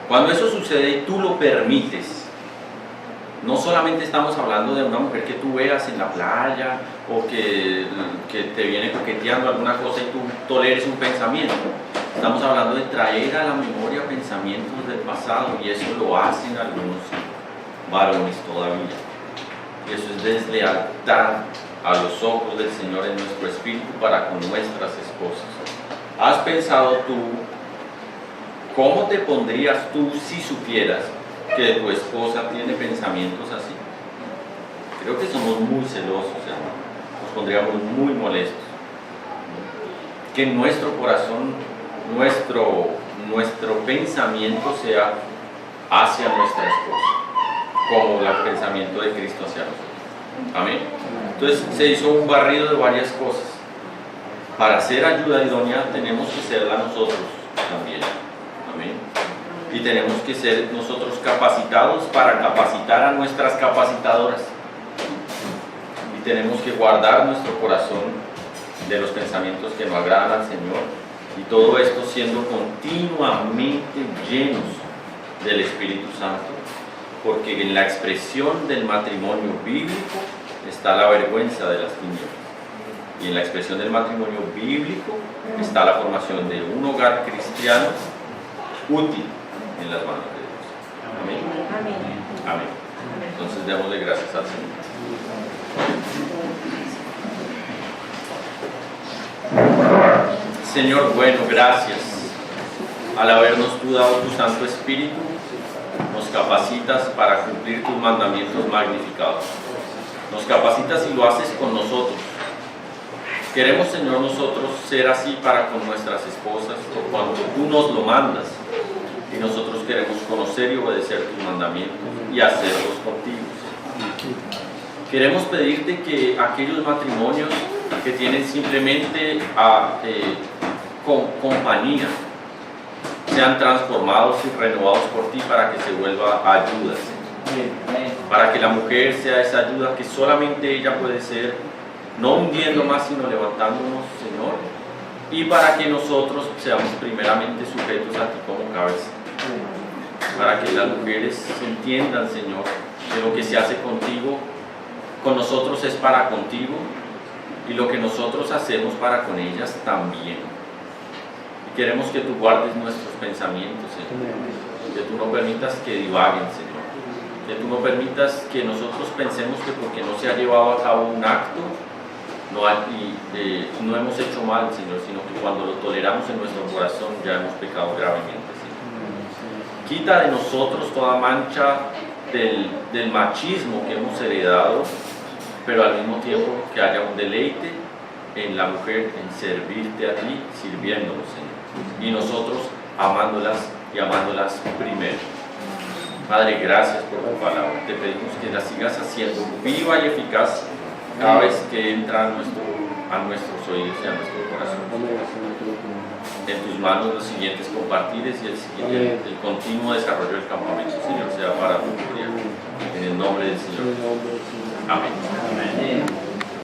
Cuando eso sucede y tú lo permites, no solamente estamos hablando de una mujer que tú veas en la playa o que te viene coqueteando alguna cosa y tú toleres un pensamiento. Estamos hablando de traer a la memoria pensamientos del pasado y eso lo hacen algunos varones todavía. Y eso es deslealtad a los ojos del Señor en nuestro espíritu para con nuestras esposas. ¿Has pensado tú cómo te pondrías tú si supieras que tu esposa tiene pensamientos así? Creo que somos muy celosos, hermano. Nos pondríamos muy molestos. Que en nuestro corazón, nuestro pensamiento sea hacia nuestra esposa, como el pensamiento de Cristo hacia nosotros. Amén. Entonces se hizo un barrido de varias cosas. Para ser ayuda idónea tenemos que serla nosotros también. Amén. Y tenemos que ser nosotros capacitados para capacitar a nuestras capacitadoras. Y tenemos que guardar nuestro corazón de los pensamientos que no agradan al Señor. Y todo esto siendo continuamente llenos del Espíritu Santo. Porque en la expresión del matrimonio bíblico está la vergüenza de las tinieblas. Y en la expresión del matrimonio bíblico está la formación de un hogar cristiano útil en las manos de Dios. Amén. Amén. Amén. Entonces démosle gracias al Señor. Señor bueno, gracias. Al habernos tú dado tu Santo Espíritu, nos capacitas para cumplir tus mandamientos magnificados. Nos capacitas y lo haces con nosotros. Queremos, Señor, nosotros ser así para con nuestras esposas, o cuando tú nos lo mandas. Y nosotros queremos conocer y obedecer tus mandamientos y hacerlos contigo. Queremos pedirte que aquellos matrimonios que tienen simplemente compañía sean transformados y renovados por ti para que se vuelva ayuda, para que la mujer sea esa ayuda que solamente ella puede ser, no hundiendo más sino levantándonos, Señor, y para que nosotros seamos primeramente sujetos a ti como cabeza, para que las mujeres entiendan, Señor, que lo que se hace contigo, con nosotros es para contigo, y lo que nosotros hacemos para con ellas también. Queremos que tú guardes nuestros pensamientos, Señor. Que tú no permitas que divaguen, Señor. Que tú no permitas que nosotros pensemos que porque no se ha llevado a cabo un acto, no hemos hecho mal, Señor, sino que cuando lo toleramos en nuestro corazón ya hemos pecado gravemente, Señor. Quita de nosotros toda mancha del machismo que hemos heredado, pero al mismo tiempo que haya un deleite en la mujer, en servirte a ti, sirviéndonos, Señor. Y nosotros amándolas y amándolas primero. Padre, gracias por tu palabra. Te pedimos que la sigas haciendo viva y eficaz cada vez que entra a nuestros oídos y a nuestro corazón. En tus manos los siguientes compartires y el continuo desarrollo del campamento, Señor, sea para tu gloria. En el nombre del Señor. Amén.